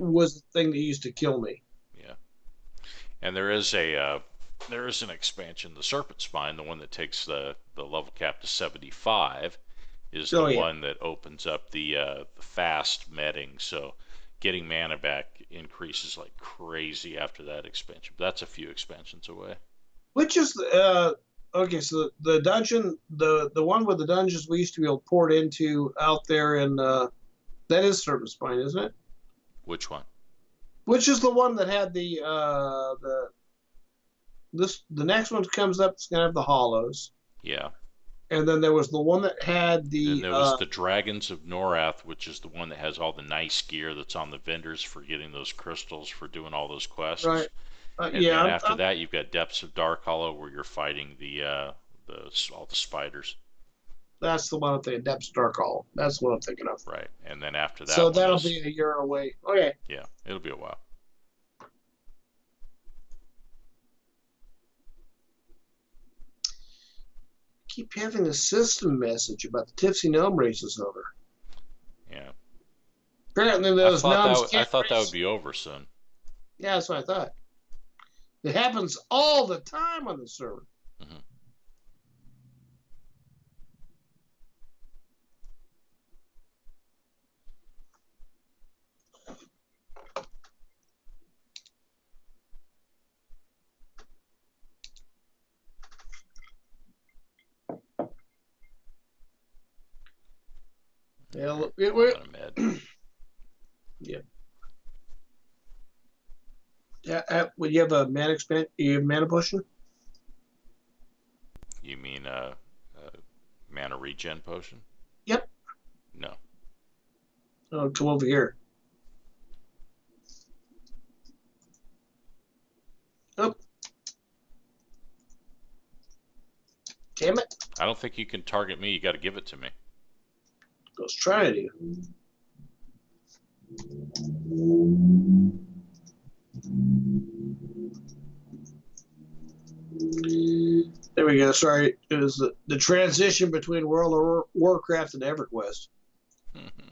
was the thing that used to kill me. Yeah. And there is an expansion, the Serpent Spine, the one that takes the level cap to 75, is the one that opens up the fast medding. So getting mana back increases like crazy after that expansion. But that's a few expansions away. Which is okay? So the dungeon, the one with the dungeons we used to be able to port into out there, and that is Serpent Spine, isn't it? Which one? Which is the one that had the next one comes up. It's gonna have the hollows. Yeah. And then there was the one that had the. And there was the Dragons of Norath, which is the one that has all the nice gear that's on the vendors for getting those crystals for doing all those quests. Right. And then after that, you've got Depths of Dark Hollow, where you're fighting all the spiders. That's the one I'm thinking. Depths of Dark Hollow. That's what I'm thinking of. Right. And then after that. So that'll be a year away. Okay. Yeah, it'll be a while. Keep having a system message about the Tipsy Gnome race is over. Yeah. Apparently those gnomes I thought that would be over soon. Yeah, that's what I thought. It happens all the time on the server. Mm-hmm. Yeah, yeah. Yeah, would you have a mana you have mana potion? You mean a mana regen potion? Yep. No. Oh, come over here. Oh. Damn it. I don't think you can target me. You got to give it to me. I was trying to. There we go. Sorry, it was the transition between World of Warcraft and EverQuest. Mm-hmm.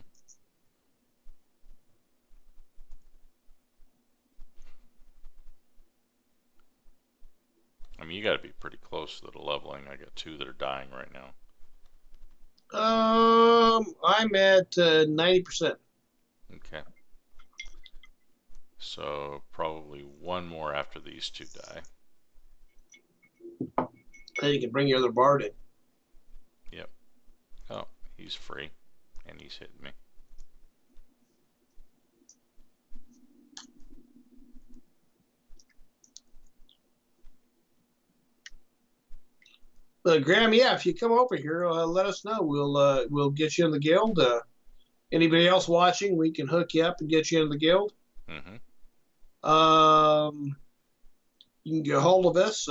I mean, you got to be pretty close to the leveling. I got 2 that are dying right now. I'm at 90%. Okay. So probably one more after these two die. Then you can bring your other bard in. Yep. Oh, he's free. And he's hitting me. Graham, yeah, if you come over here, let us know. We'll get you in the guild. Anybody else watching, we can hook you up and get you in the guild. Mm-hmm. You can get a hold of us,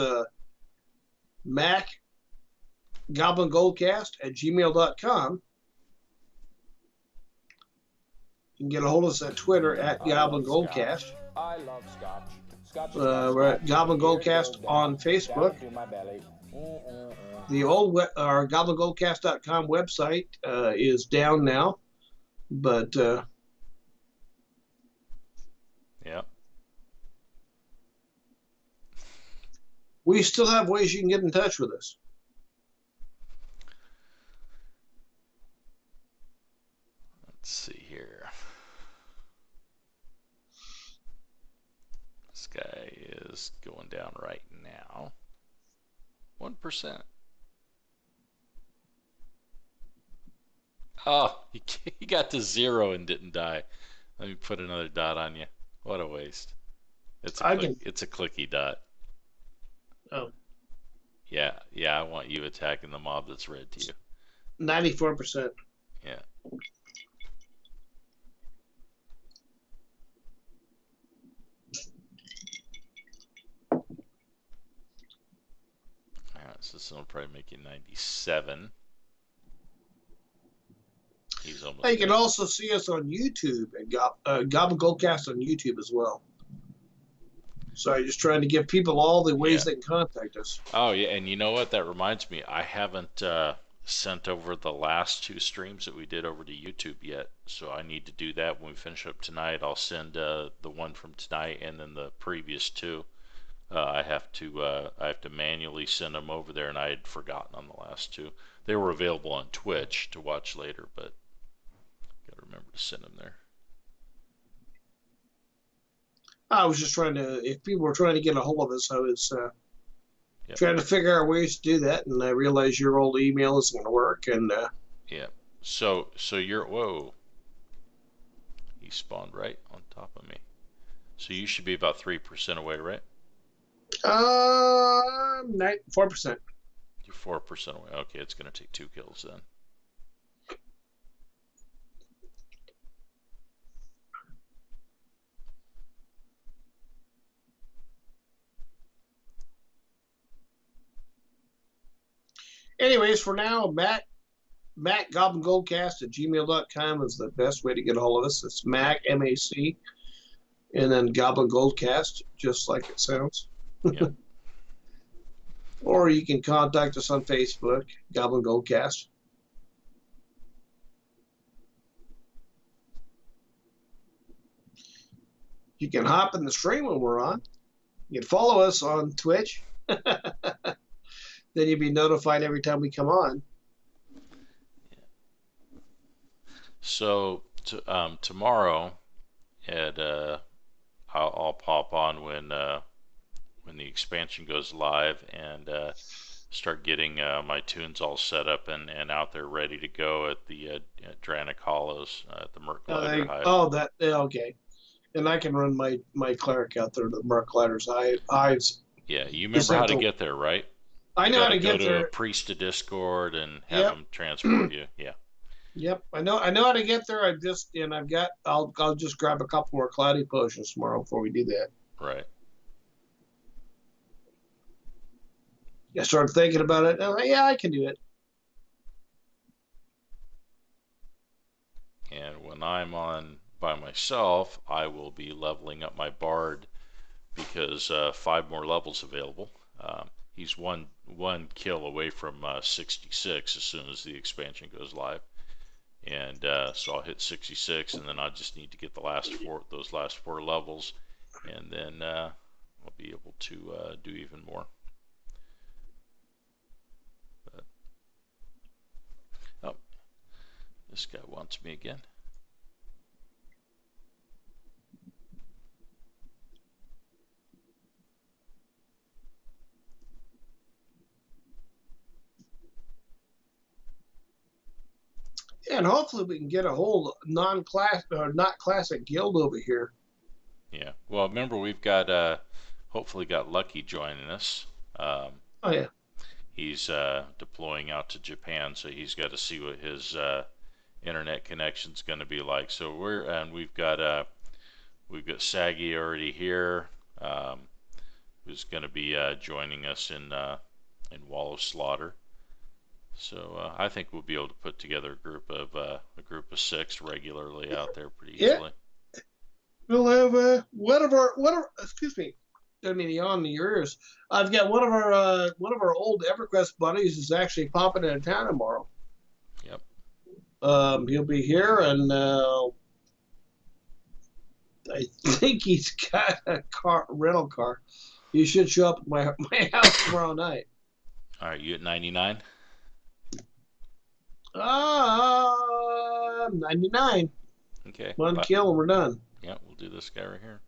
Mac Goblin Goldcast at gmail.com. You can get a hold of us at Twitter at Goblin Goldcast. I love scotch. Scotch is We're at Goblin Goldcast on Facebook. The old our GoblinGoldcast.com website is down now, but Yeah. we still have ways you can get in touch with us. Let's see here. This guy is going down right now. 1%. Oh, he got to 0 and didn't die. Let me put another dot on you. What a waste. It's a clicky dot. Oh. Yeah, I want you attacking the mob that's red to you. 94%. Yeah. Alright, so this will probably make you 97. He's almost. You can also see us on YouTube at Goblin Goldcast on YouTube as well. Sorry, just trying to give people all the ways they can contact us. Oh yeah, and you know what? That reminds me, I haven't sent over the last 2 streams that we did over to YouTube yet, so I need to do that when we finish up tonight. I'll send the one from tonight and then the previous 2. I have to manually send them over there, and I had forgotten on the last 2. They were available on Twitch to watch later, but gotta remember to send them there. I was just trying to, if people were trying to get a hold of us, I was trying to figure out ways to do that, and I realized your old email isn't going to work. And yeah, so you're whoa. He spawned right on top of me. So you should be about 3% away, right? 4%. You're 4% away. Okay, it's going to take 2 kills then. Anyways, for now, Mac Goblin Goldcast at gmail.com is the best way to get a hold of us. It's Mac, M-A-C, and then Goblin Goldcast, just like it sounds. Yep. Or you can contact us on Facebook, Goblin Goldcast. You can hop in the stream when we're on. You can follow us on Twitch. Then you'll be notified every time we come on. So tomorrow, I'll pop on when the expansion goes live and start getting my tunes all set up and out there ready to go at the Dranic Hollows at the Merc Glider Hive. Okay. And I can run my cleric out there to the Merc Glider's hives. Yeah, you remember how to get there, right? I know how to get there. Go to a priest to Discord and have them transport you. Yeah. Yep, I know how to get there. I'll just grab a couple more cloudy potions tomorrow before we do that. Right. I started thinking about it. And I'm like, yeah, I can do it. And when I'm on by myself, I will be leveling up my bard because 5 more levels available. He's one kill away from 66 as soon as the expansion goes live, and so I'll hit 66, and then I just need to get those last 4 levels, and then I'll be able to do even more. But, oh, this guy wants me again. Yeah, and hopefully we can get a whole non-class or not classic guild over here. Yeah. Well, remember we've got hopefully got Lucky joining us. Oh yeah. He's deploying out to Japan, so he's got to see what his internet connection's going to be like. So we've got Saggy already here, who's going to be joining us in Wallow Slaughter. So I think we'll be able to put together a group of 6 regularly out there pretty easily. We'll have one of our excuse me. Don't mean to yawn in your ears. I've got one of our old EverQuest buddies is actually popping into town tomorrow. Yep. He'll be here, and I think he's got a rental car. He should show up at my house tomorrow night. All right, you at 99? 99. Okay. One kill and we're done. Yeah, we'll do this guy right here.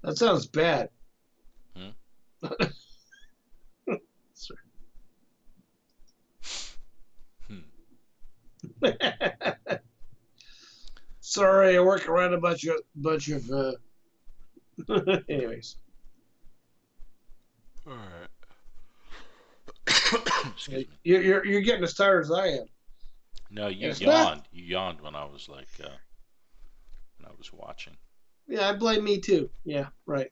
That sounds bad. Sorry. Sorry, I work around a bunch of anyways. All right. Excuse me. You're getting as tired as I am. No, you yawned. You yawned when I was when I was watching. Yeah, I blame me too. Yeah, right.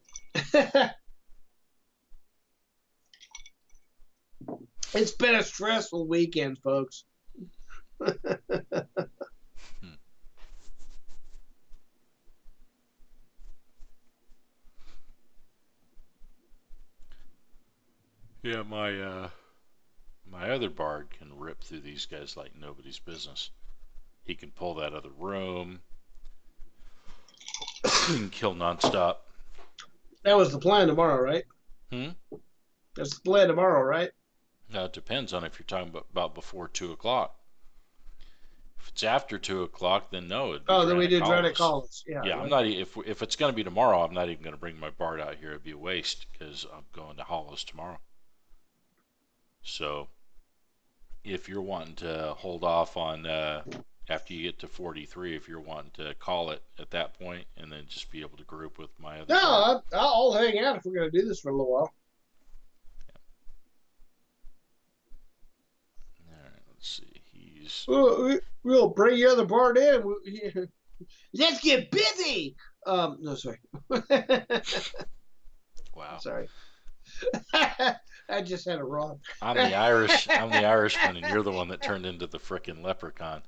It's been a stressful weekend, folks. Yeah, my other bard can rip through these guys like nobody's business. He can pull that other room. He can kill nonstop. That was the plan tomorrow, right? That's the plan tomorrow, right? It depends on if you're talking about before 2 o'clock. If it's after 2 o'clock, then no. Then we do Dratic Collins. Yeah. Yeah, right. I'm not. If it's going to be tomorrow, I'm not even going to bring my bard out here. It'd be a waste because I'm going to Hollows tomorrow. So, if you're wanting to hold off on after you get to 43, if you're wanting to call it at that point and then just be able to group with my other. No, I'll hang out if we're going to do this for a little while. Yeah. All right, let's see. We'll bring your other bard in. Let's get busy. No, sorry. Wow. Sorry. I just had a wrong. I'm the Irishman, and you're the one that turned into the frickin' leprechaun.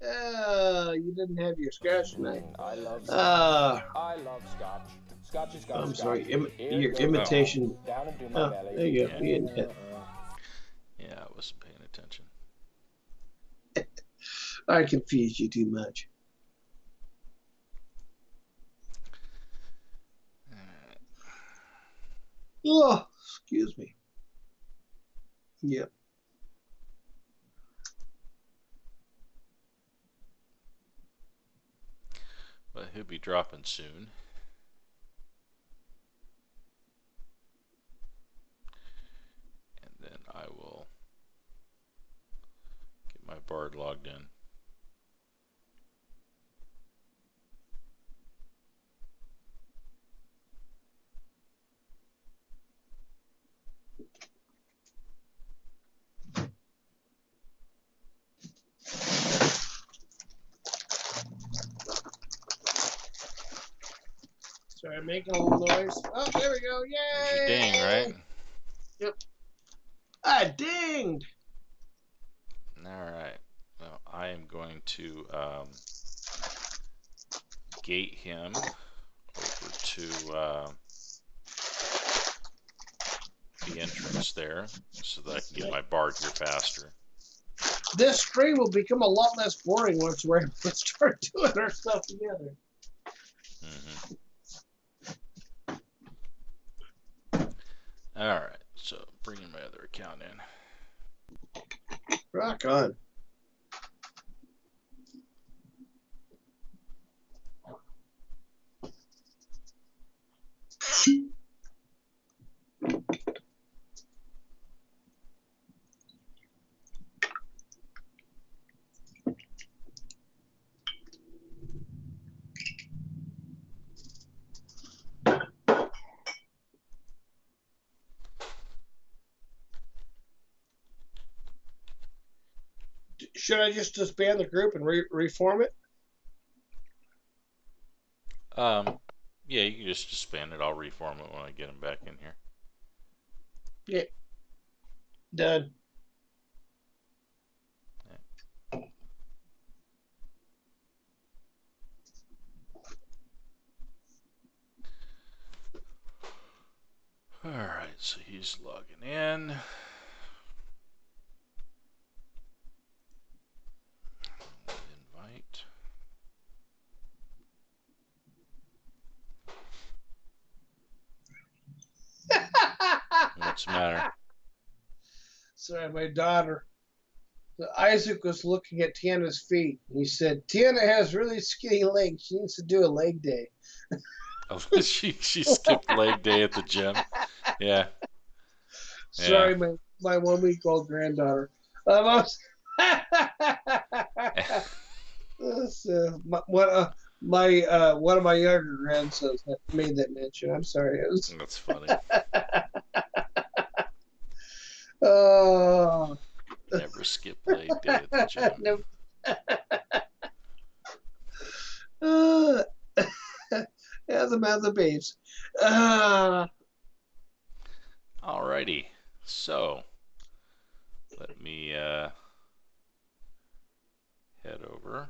You didn't have your scotch tonight. I love scotch. I love scotch. Scotch is got I'm scotch. sorry. Your imitation. Down into my belly. There you go. Yeah, I wasn't paying attention. I confused you too much. Oh, excuse me. Yep. But he'll be dropping soon. And then I will get my bard logged in. Sorry, making a little noise. Oh, there we go. Yay! Ding, right? Yep. I dinged. Alright. Well, I am going to gate him over to the entrance there so that I can get my bard here faster. This stream will become a lot less boring once we're able to start doing our stuff together. Mm-hmm. Alright, so bringing my other account in. Rock on. Should I just disband the group and reform it? Yeah, you can just disband it. I'll reform it when I get him back in here. Yeah. Done. Alright, so he's logging in. Invite. What's the matter? Sorry, my daughter. Isaac was looking at Tiana's feet. He said, Tiana has really skinny legs. She needs to do a leg day. Oh, she skipped leg day at the gym. Yeah. Sorry, my 1 week old granddaughter. One of my younger grandsons made that mention. I'm sorry. That's funny. Oh. Never skip leg day at the gym. Nope. As a man, the babes. Alrighty, so let me head over.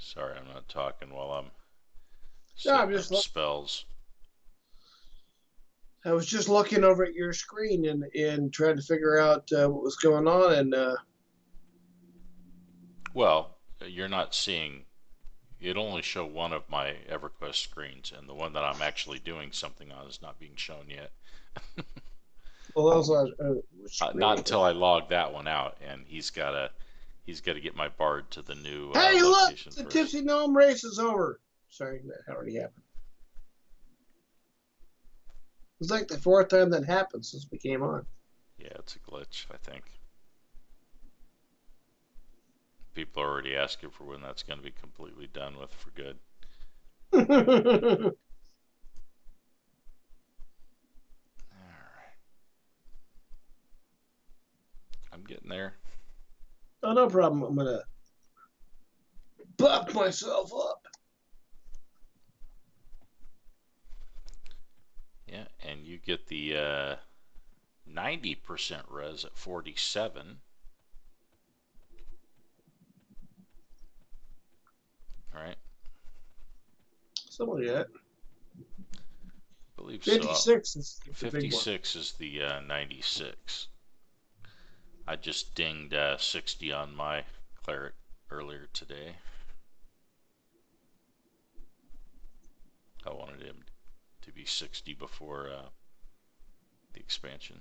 Sorry, I'm not talking while I'm setting up spells. I was just looking over at your screen and trying to figure out what was going on. And well, you're not seeing. It only show one of my EverQuest screens, and the one that I'm actually doing something on is not being shown yet. Well, not until I log that one out, and he's got to get my bard to the new hey, look! location The first. Tipsy Gnome race is over. Sorry, that already happened. It's like the 4th time that happened since we came on. Yeah, it's a glitch, I think. People are already asking for when that's going to be completely done with for good. Alright. I'm getting there. Oh, no problem. I'm going to buff myself up. Yeah, and you get the 90% res at 47. All right. Something like that. I believe 56 so. is the 56 is the 96. I just dinged 60 on my cleric earlier today. I wanted him to be 60 before the expansion.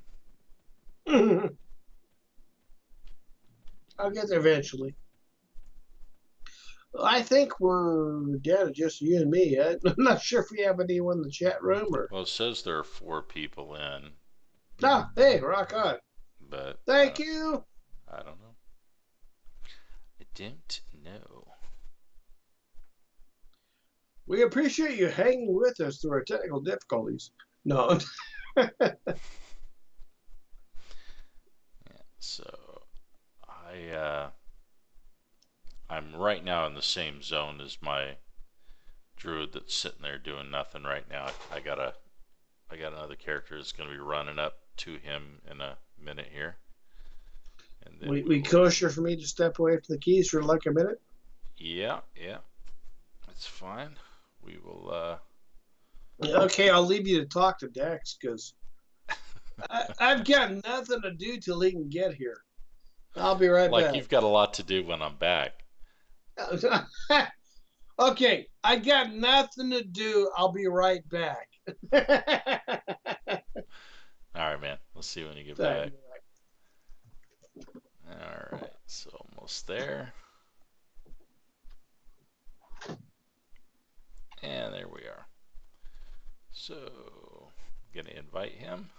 I'll get there eventually. I think we're down to just you and me. I'm not sure if we have anyone in the chat room or. Well, it says there are 4 people in. Ah, hey, rock on. But thank you. I don't know. I don't know. We appreciate you hanging with us through our technical difficulties. No. Yeah, so I'm right now in the same zone as my druid that's sitting there doing nothing right now. I got another character that's going to be running up to him in a minute here. And then we kosher for me to step away from the keys for like a minute? Yeah, that's fine. We will. Okay, I'll leave you to talk to Dex because I've got nothing to do till he can get here. I'll be right back. Like you've got a lot to do when I'm back. Okay, I got nothing to do. I'll be right back. All right, man. We'll see you when you get back. Alright, so almost there. And there we are. So, I'm gonna invite him.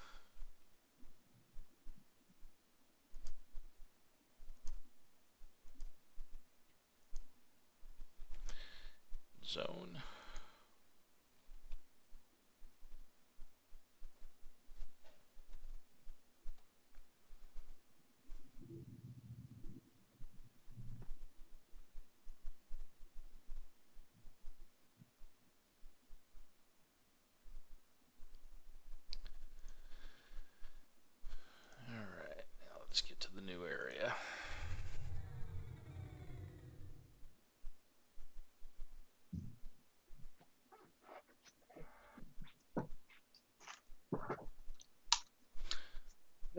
Zone. Alright, now let's get to the new area.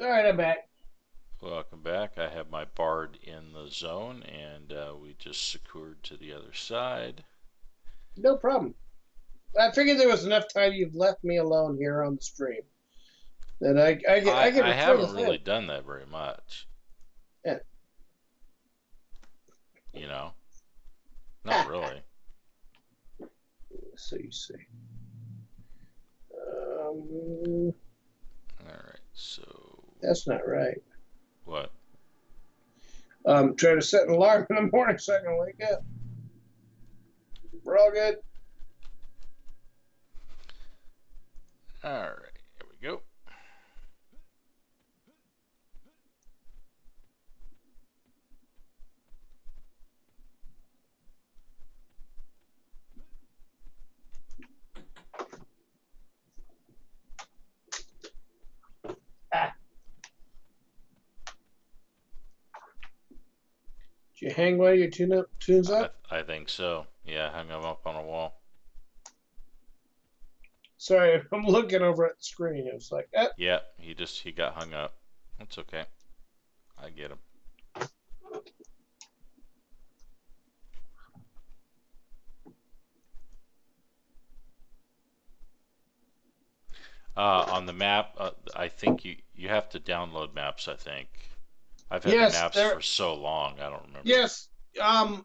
All right, I'm back. Welcome back. I have my bard in the zone, and we just secured to the other side. No problem. I figured there was enough time you've left me alone here on the stream that I get I to haven't really done that very much. Yeah. You know, not really. So you see. All right, so That's not right. what? Try to set an alarm in the morning so I can wake up. We're all good. All right, here we go. Did you hang one of your tunes up? I think so. Yeah, hung them up on a wall. Sorry, I'm looking over at the screen. It was like, Yeah, he got hung up. That's okay. I get him. On the map, I think you have to download maps. I think I've had the maps for so long, I don't remember. Yes, Brewall,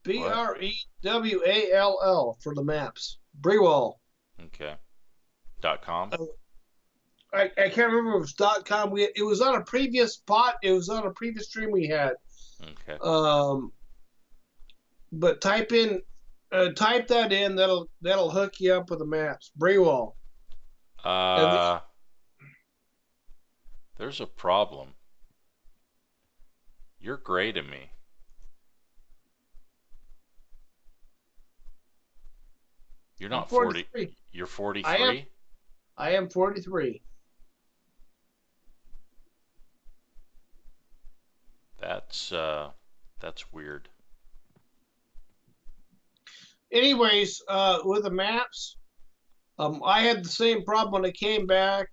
Brewall for the maps. Brewall. Okay. .com. I can't remember if it was .com. It was on a previous spot. It was on a previous stream we had. Okay. But type that in. That'll hook you up with the maps. Brewall. There's a problem. You're gray to me. You're not 40. You're 43? I am 43. That's weird. Anyways, with the maps, I had the same problem when I came back.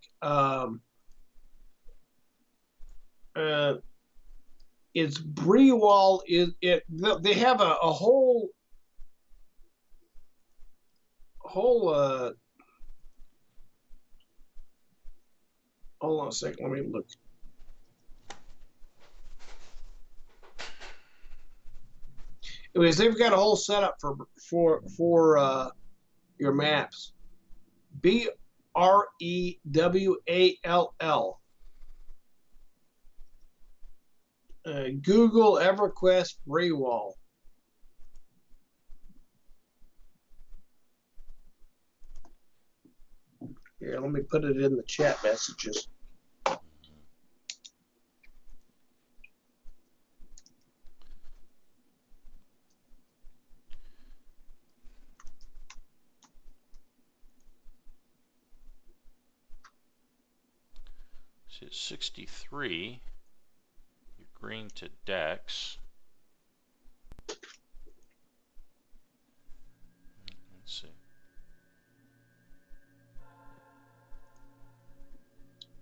It's Brewall. They have a whole hold on a second, let me look. Anyways, they've got a whole setup for your maps. Brewall. Google EverQuest Brewall. Here, let me put it in the chat messages. So it's 63. You're green to Dex. Let's see.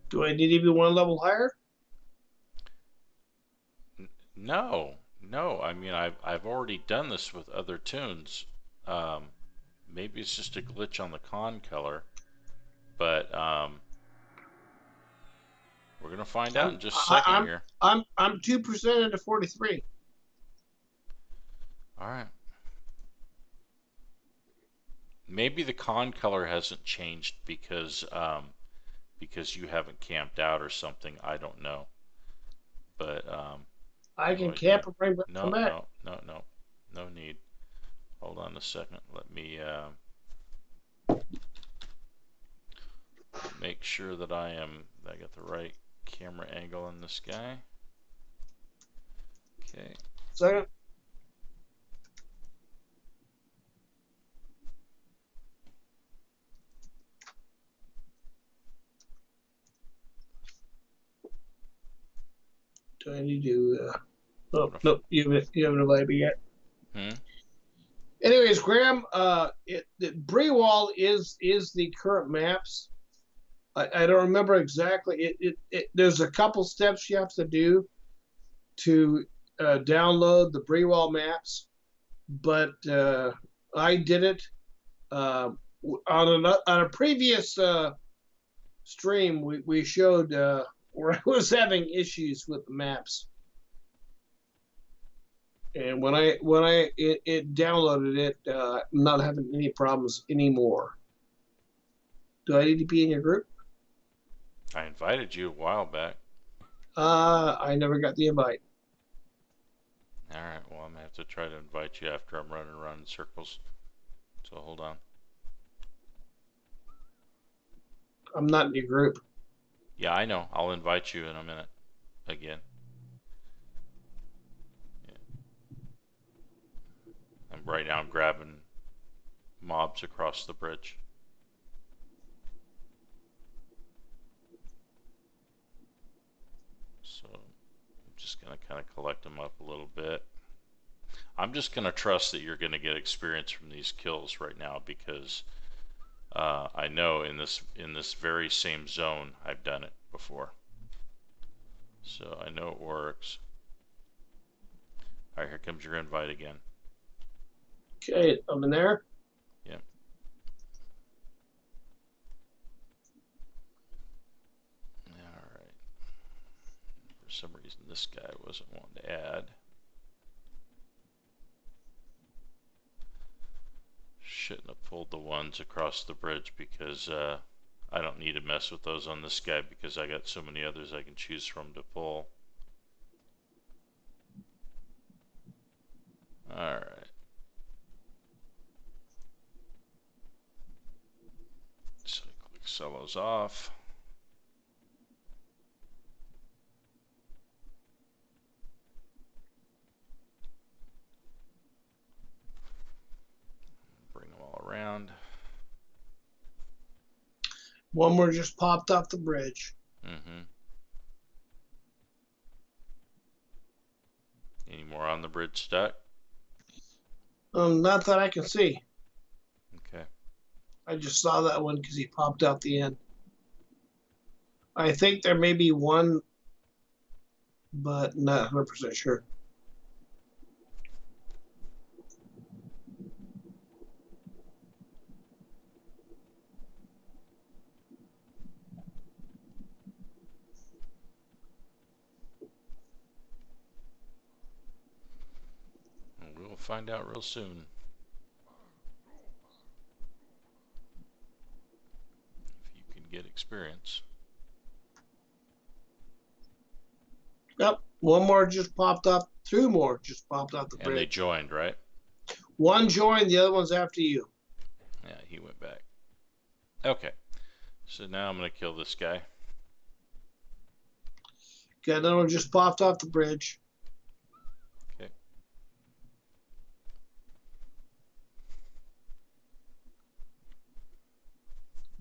Do I need to be one level higher? No. I mean, I've already done this with other tunes. Maybe it's just a glitch on the con color, but We're gonna find out in just a I, second here. I'm 2% into 43. All right. Maybe the con color hasn't changed because you haven't camped out or something. I don't know. But I no can idea. camp and bring No, back. no need. Hold on a second. Let me make sure that I got the right camera angle on this guy. Okay. Second. Do I need to? Oh, nope. You haven't invited me yet. Anyways, Graham, Brewall is the current maps. I don't remember exactly. There's a couple steps you have to do to download the Brewall maps, but I did it on a previous stream. We showed where I was having issues with the maps. And when I downloaded it, I'm not having any problems anymore. Do I need to be in your group? I invited you a while back. I never got the invite. All right. Well, I'm gonna have to try to invite you after I'm running around in circles. So hold on. I'm not in your group. Yeah, I know. I'll invite you in a minute. Again. Right now I'm grabbing mobs across the bridge. So I'm just going to kind of collect them up a little bit. I'm just going to trust that you're going to get experience from these kills right now because I know in this very same zone I've done it before. So I know it works. Alright, here comes your invite again. Okay, I'm in there. Yep. Alright. For some reason this guy wasn't wanting to add. Shouldn't have pulled the ones across the bridge because I don't need to mess with those on this guy because I got so many others I can choose from to pull. Alright. So I click sell those off. Bring them all around. One more just popped off the bridge. Mm-hmm. Any more on the bridge stuck? Not that I can see. Okay. I just saw that one because he popped out the end. I think there may be one, but not 100% sure. We'll find out real soon. If you can get experience. Yep, one more just popped off. Two more just popped off the bridge. And they joined, right? One joined, the other one's after you. Yeah, he went back. Okay. So now I'm going to kill this guy. Okay, another one just popped off the bridge. Okay.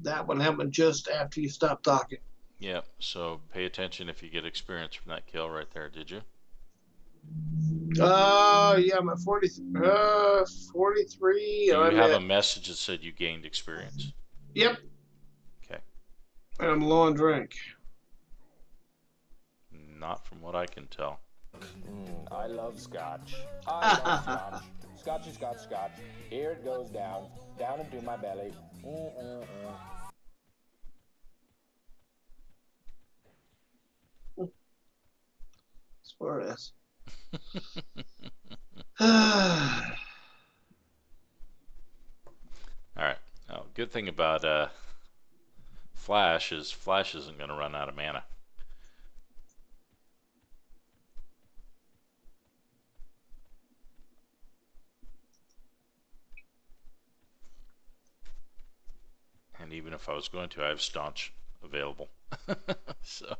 That one happened just after you stopped talking. Yep, so pay attention if you get experience from that kill right there, did you? Yeah, I'm at 43. Do you have a message that said you gained experience? Yep. Okay. And I'm low on drink. Not from what I can tell. I love scotch. I love scotch. Scotchy, scotch, scotch. Here it goes down into my belly. Smart ass. Alright. Well, good thing about Flash is Flash isn't going to run out of mana. And even if I was going to, I have Staunch available. So.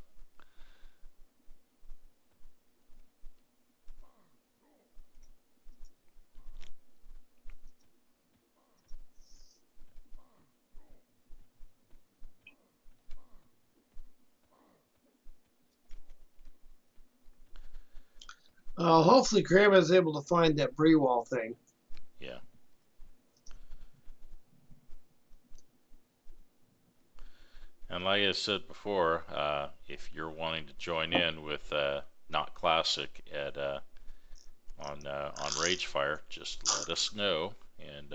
Hopefully, Grandma is able to find that Brewall thing. Yeah. And like I said before, if you're wanting to join in with Not Classic at on Ragefire, just let us know, and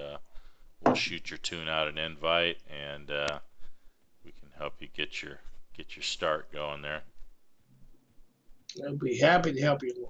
we'll shoot your tune out an invite, and we can help you get your start going there. I'll be happy to help you.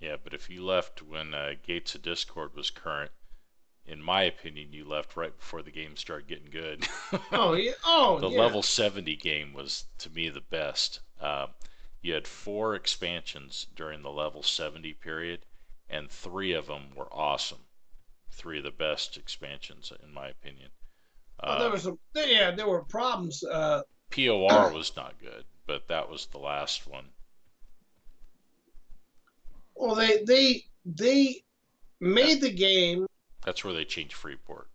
Yeah, but if you left when Gates of Discord was current, in my opinion, you left right before the game started getting good. Oh yeah. Oh The yeah. level 70 game was, to me, the best. You had 4 expansions during the level 70 period, and 3 of them were awesome. 3 of the best expansions, in my opinion. There was some. Yeah, there were problems. POR was not good, but that was the last one. Well, they made the game. That's where they changed Freeport.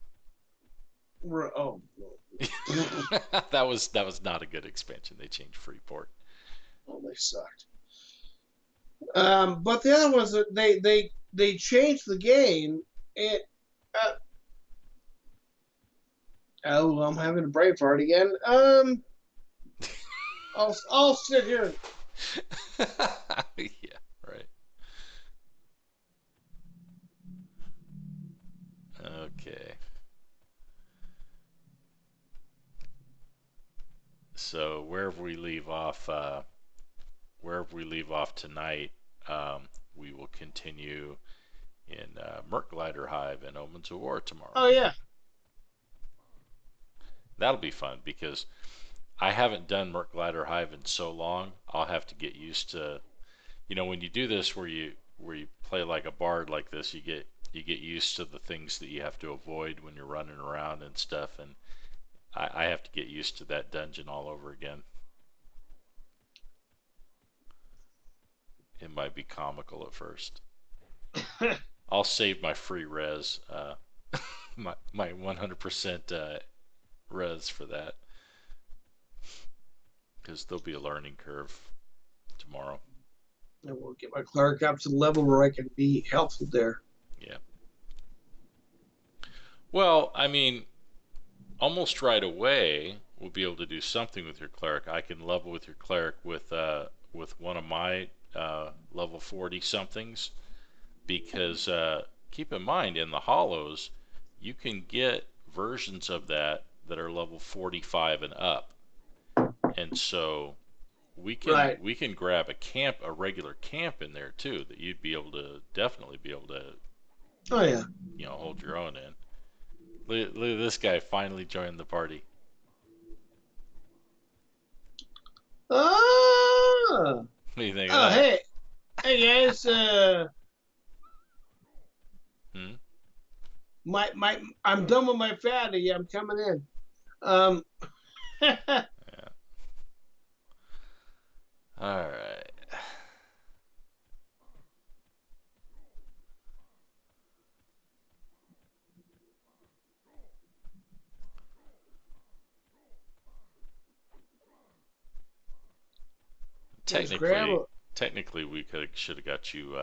Oh. that was not a good expansion. They changed Freeport. Oh, they sucked. But the other ones, they changed the game. And oh, I'm having a brain fart again. I'll sit here. Yeah, right. Okay. So wherever we leave off tonight, we will continue in Merkglider Hive and Omens of War tomorrow. Oh yeah. That'll be fun because I haven't done Merkglider Hive in so long. I'll have to get used to, when you do this where you play like a bard like this, you get used to the things that you have to avoid when you're running around and stuff, and I have to get used to that dungeon all over again. It might be comical at first. I'll save my free res, my 100% res for that, because there'll be a learning curve tomorrow. I will get my cleric up to the level where I can be helpful there. Yeah. Well, I mean, almost right away we'll be able to do something with your cleric. I can level with your cleric with one of my level 40 somethings, because keep in mind, in the hollows you can get versions of that are level 45 and up, and so we can grab a regular camp in there too, that you'd be able to definitely be able to Oh yeah. Hold your own in. Look at this guy finally joined the party. Oh. What do you think of Oh that? hey guys. I'm done with my fatty. I'm coming in. Yeah. All right. Technically, we should have got you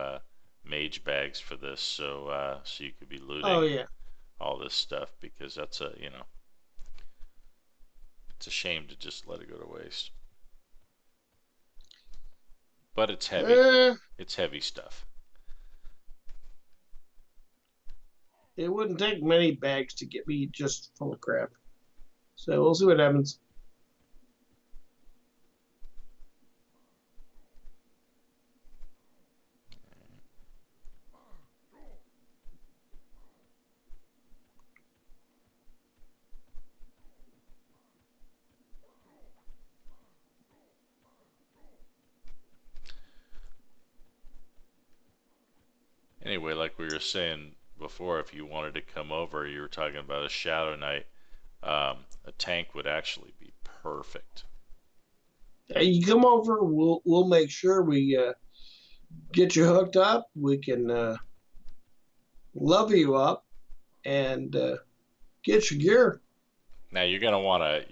mage bags for this, so you could be looting Oh yeah. all this stuff, because that's It's a shame to just let it go to waste. But it's heavy. It's heavy stuff. It wouldn't take many bags to get me just full of crap. So we'll see what happens. Anyway, like we were saying before, if you wanted to come over, you were talking about a Shadow Knight. A tank would actually be perfect. You come over, we'll make sure we get you hooked up. We can level you up and get your gear. Now you're gonna wanna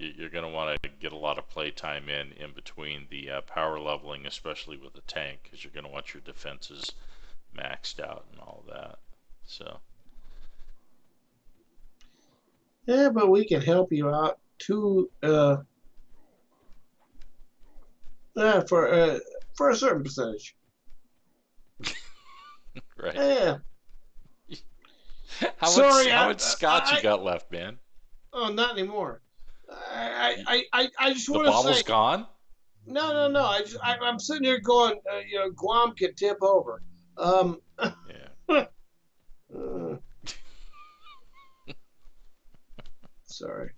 get a lot of playtime in between the power leveling, especially with the tank, because you're gonna want your defenses maxed out and all that. So Yeah, but we can help you out too for a certain percentage. right. Yeah. How much scotch you got left, man? Oh, not anymore. I just The want to bottle's say gone? no. I'm sitting here going, Guam could tip over. Yeah. Sorry.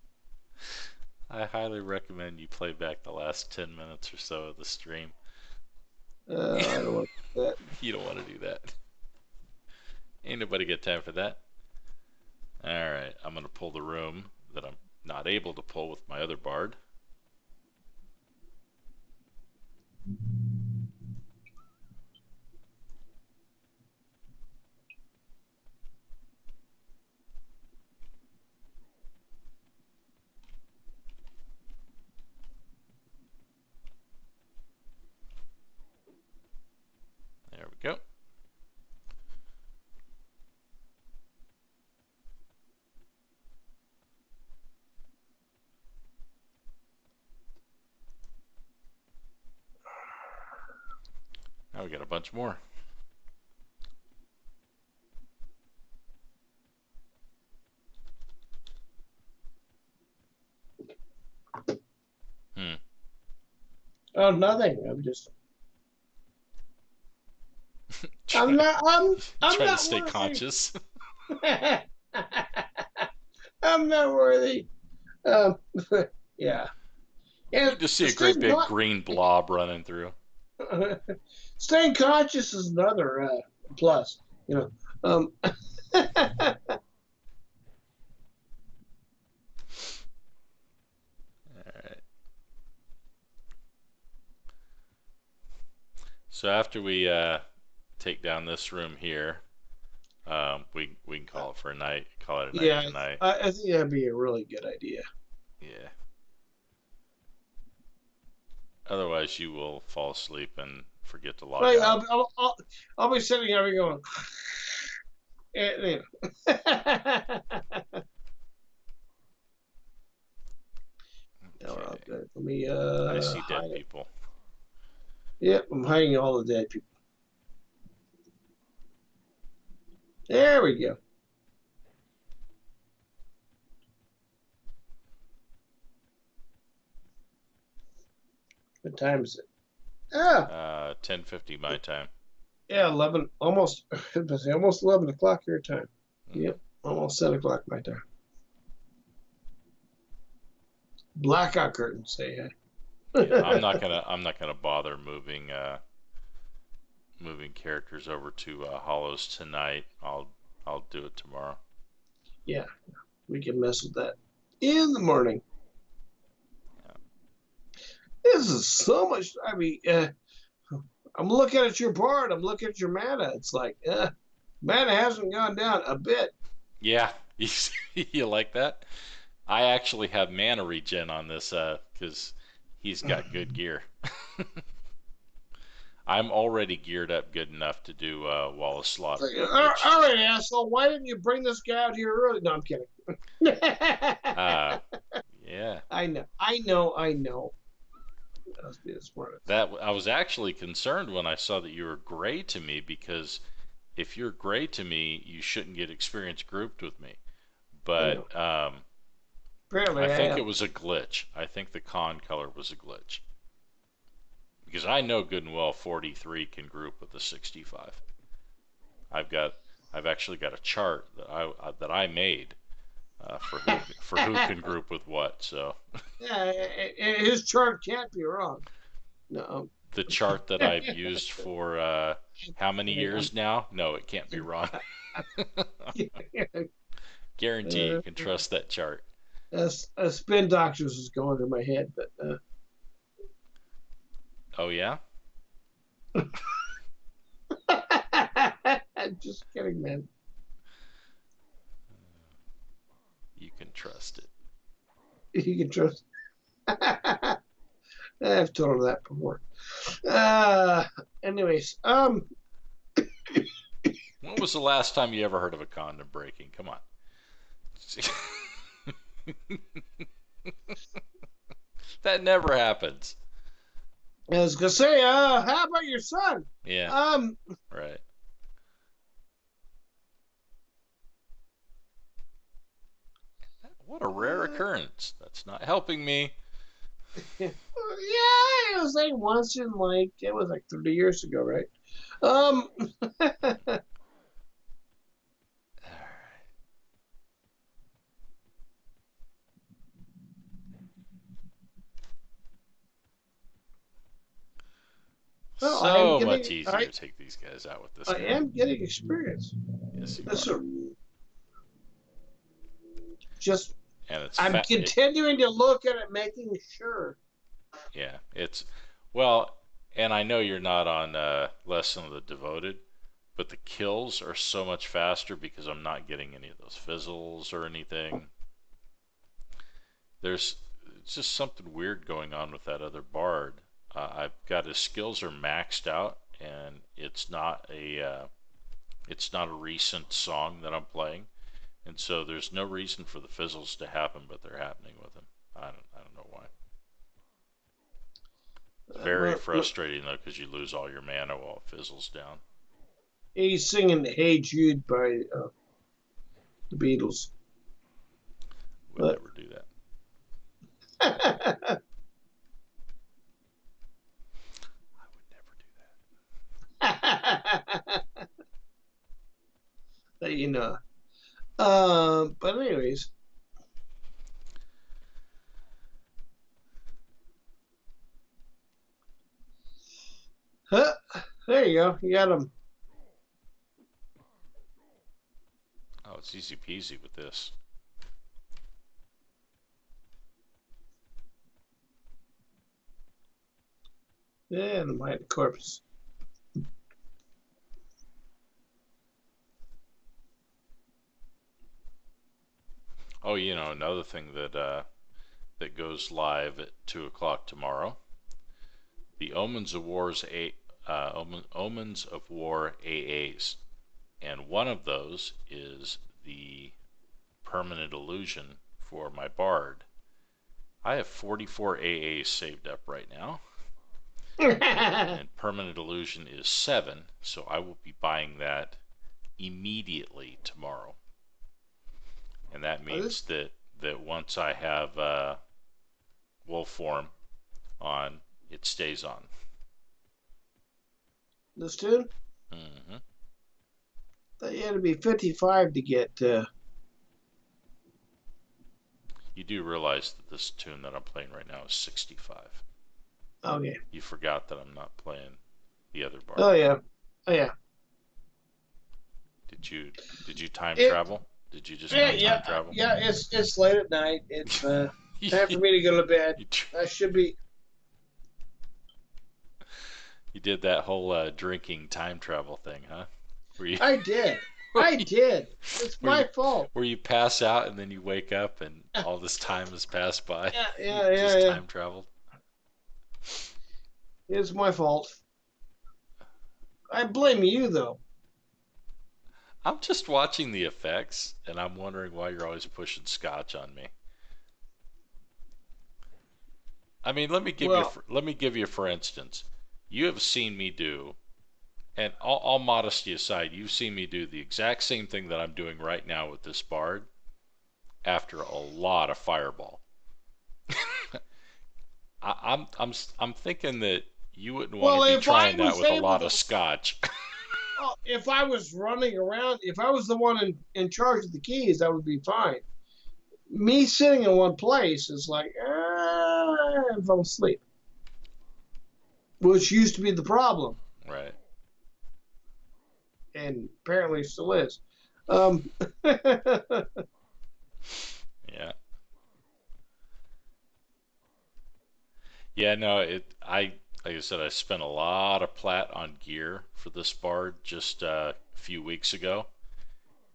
I highly recommend you play back the last 10 minutes or so of the stream. I don't want to do that. You don't want to do that. Ain't nobody got time for that. Alright, I'm going to pull the room that I'm not able to pull with my other bard. There we go. Now we got a bunch more. Oh, nothing. I'm just. I'm trying not to stay worthy. conscious. I'm not worthy. Yeah. You just see a great big green blob running through. Staying conscious is another plus. All right. So after we take down this room here, we can call it for a night. Call it a night tonight. I think that'd be a really good idea. Yeah. Otherwise, you will fall asleep and forget to log out. I'll be sitting here going. Okay. Let me. I see dead people. Yep, I'm hiding all the dead people. There we go. What time is it? 10:50 my time. Yeah, 11. Almost 11 o'clock your time. Yep, almost 7 o'clock my time. Blackout curtains, say hey. Yeah, I'm not gonna bother moving characters over to Hollows tonight. I'll do it tomorrow. Yeah, we can mess with that in the morning. Yeah. This is so much. I mean, I'm looking at your board. I'm looking at your mana. It's like, mana hasn't gone down a bit. Yeah, you like that? I actually have mana regen on this because he's got good gear. I'm already geared up good enough to do Wallace Slaughter. All right, asshole. Why didn't you bring this guy out here early? No, I'm kidding. Yeah, Yeah. I know. I was being smart. That I was actually concerned when I saw that you were gray to me, because if you're gray to me, you shouldn't get experience grouped with me. I know. But Apparently, I I think it am. was a glitch. I think the con color was a glitch, because I know good and well 43 can group with a 65. I've got I've actually got a chart that I made for who can group with what. So Yeah, his chart can't be wrong. No. the chart that I've used for how many years now? No, it can't be wrong. Guarantee you can trust that chart. Spin Doctors is going through my head, but Oh yeah? just kidding, man. You can trust it. You can trust. I've told him that before. Anyways, When was the last time you ever heard of a condom breaking? Come on. That never happens. I was gonna say, how about your son? Yeah, right. What a rare occurrence. That's not helping me. Yeah, it was like once in it was like 30 years ago, right? Um, well, So much easier to take these guys out with this I guy. am getting experience. Yes, you That's are. just And it's I'm continuing to look at it, making sure. yeah, it's well, and I know you're not on Lesson of the Devoted, but the kills are so much faster because I'm not getting any of those fizzles or anything. There's it's just something weird going on with that other bard. I've got his skills are maxed out, and it's not a recent song that I'm playing, and so there's no reason for the fizzles to happen, but they're happening with him. I don't know why. It's very frustrating though, because you lose all your mana while it fizzles down. He's singing "Hey Jude" by the Beatles. Would never do that. I would never do that. You know. But anyways. Huh, there you go. You got him. Oh, it's easy peasy with this. Yeah, the mighty corpse. Oh, another thing that goes live at 2 o'clock tomorrow. The Omens of Omens of War AAs, and one of those is the permanent illusion for my bard. I have 44 AAs saved up right now. And permanent illusion is 7, so I will be buying that immediately tomorrow. And that means that once I have wolf form on, it stays on. This tune? Mm-hmm. Thought you had to be 55 to get. You do realize that this tune that I'm playing right now is 65. Okay. You forgot that I'm not playing the other bar. Oh yeah. Oh yeah. Did you time travel? Did you just time travel? Yeah, it's late at night. It's time for me to go to bed. I should be. You did that whole drinking time travel thing, huh? I did. I did. It's my fault. Where you pass out and then you wake up and all this time has passed by. Yeah. Just time traveled. It's my fault. I blame you though. I'm just watching the effects and I'm wondering why you're always pushing scotch on me. I mean, let me give you Well, let me give you for instance. You have seen me do, and all modesty aside, you've seen me do the exact same thing that I'm doing right now with this bard after a lot of fireball. I'm thinking that you wouldn't want to well, be if I trying that was with a able lot to, of scotch. if I was running around, if I was the one in charge of the keys, that would be fine. Me sitting in one place is like, I fell asleep, which used to be the problem, Right. and apparently still is. Um, Yeah. Yeah, no, like I said, I spent a lot of plat on gear for this bard just a few weeks ago,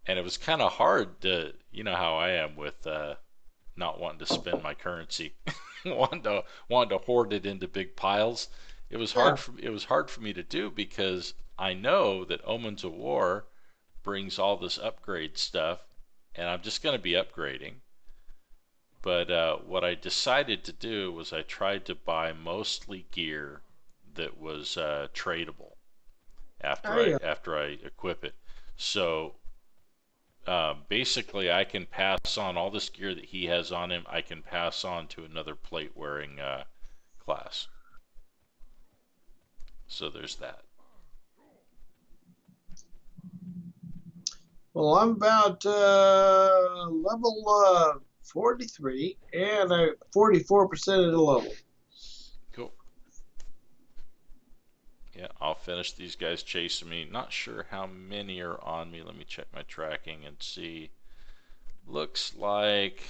and it was kind of hard to, you know how I am with not wanting to spend my currency, wanting to hoard it into big piles. yeah, It was hard for me to do because I know that Omens of War brings all this upgrade stuff, and I'm just going to be upgrading. But what I decided to do was I tried to buy mostly gear that was tradable I after I equip it. So basically, I can pass on all this gear that he has on him. I can pass on to another plate wearing class. So there's that. well, I'm about level 43, and I 44% of the level. Cool. Yeah, I'll finish these guys chasing me. Not sure how many are on me. Let me check my tracking and see. Looks like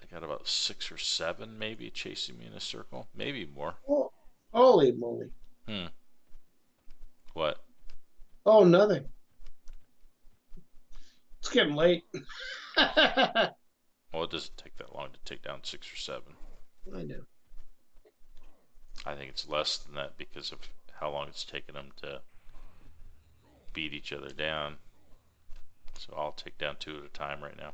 I got about 6 or 7 maybe chasing me in a circle. Maybe more. Oh, holy moly! Hmm. What? Oh, nothing. It's getting late. I Well, it doesn't take that long to take down 6 or 7. know. I think it's less than that because of how long it's taken them to beat each other down. So I'll take down 2 at a time right now.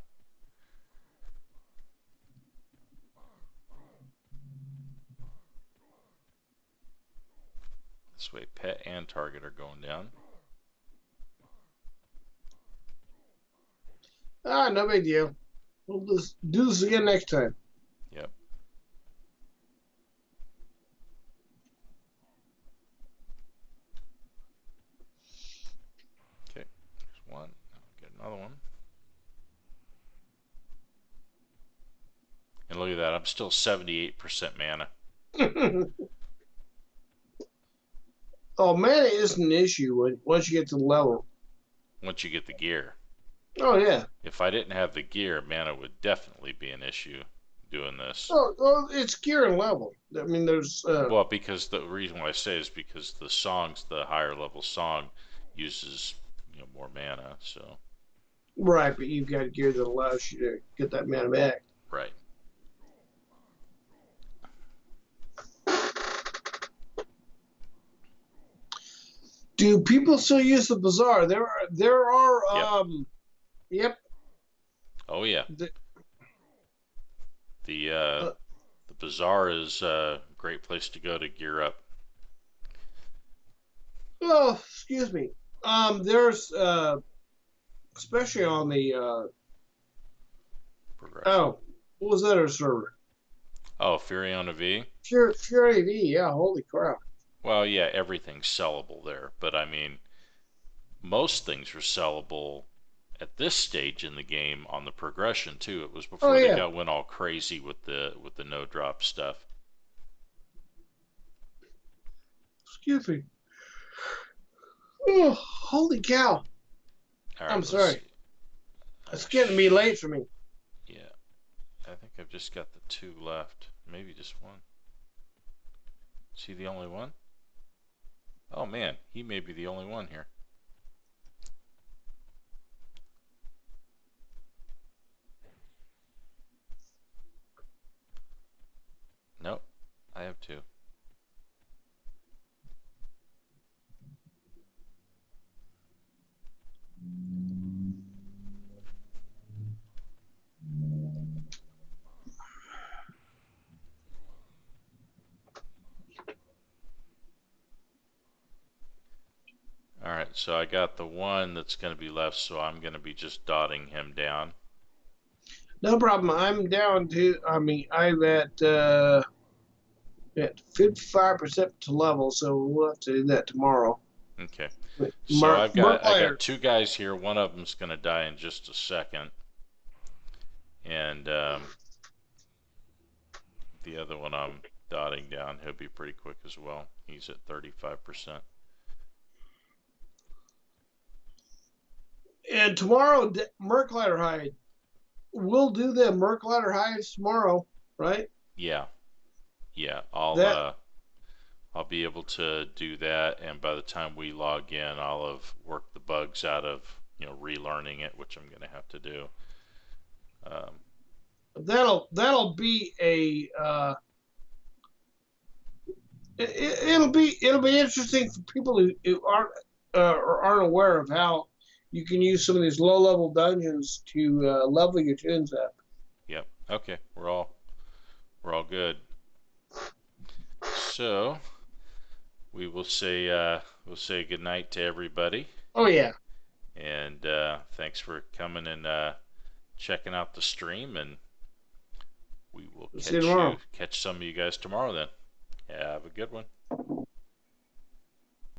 This way, pet and target are going down. Ah, no big deal. We'll just do this again next time. Yep. Okay, there's one. Get another one. And look at that, I'm still 78% mana. Oh, mana isn't an issue once you get to the level. Once you get the gear. Oh, yeah. If I didn't have the gear, mana would definitely be an issue doing this. Oh, well, it's gear and level. I mean, there's. Well, because the reason why I say is because the higher level song uses more mana. So Right, but you've got gear that allows you to get that mana back. right. Do people still use the bazaar? There are Yep. Yep. Oh yeah. The, The uh, the bazaar is a great place to go to gear up. oh, excuse me. There's especially on the Progression. oh, what was that other server? Oh, Furiona V. Fury V. Yeah, holy crap. Well, yeah, everything's sellable there, but I mean, most things are sellable at this stage in the game on the progression too. It was Oh before they yeah. went all crazy with the no drop stuff. Excuse me. Oh, holy cow. All right, I'm let's sorry. see. It's getting to be late for me. Yeah, I think I've just got the 2 left. Maybe just one. Is he the only one? Oh man, he may be the only one here. Nope, I have 2. so I got the one that's going to be left, so I'm going to be just dotting him down. No problem. I'm down to. I mean, I'm at 55% to level, so we'll have to do that tomorrow. Okay. So I Markiplier. got two guys here. One of them's going to die in just a second, and the other one I'm dotting down. He'll be pretty quick as well. He's at 35%. And tomorrow, Merklider hide. We'll do the Merklider hides tomorrow, right? Yeah. I'll be able to do that, and by the time we log in, I'll have worked the bugs out of relearning it, which I'm going to have to do. That'll be a it'll be interesting for people who aren't aware of how you can use some of these low level dungeons to level your tunes up. Yep. Okay. We're all good. So we will say good night to everybody. Oh yeah. And thanks for coming and checking out the stream, and we will catch some of you guys tomorrow then. Have a good one.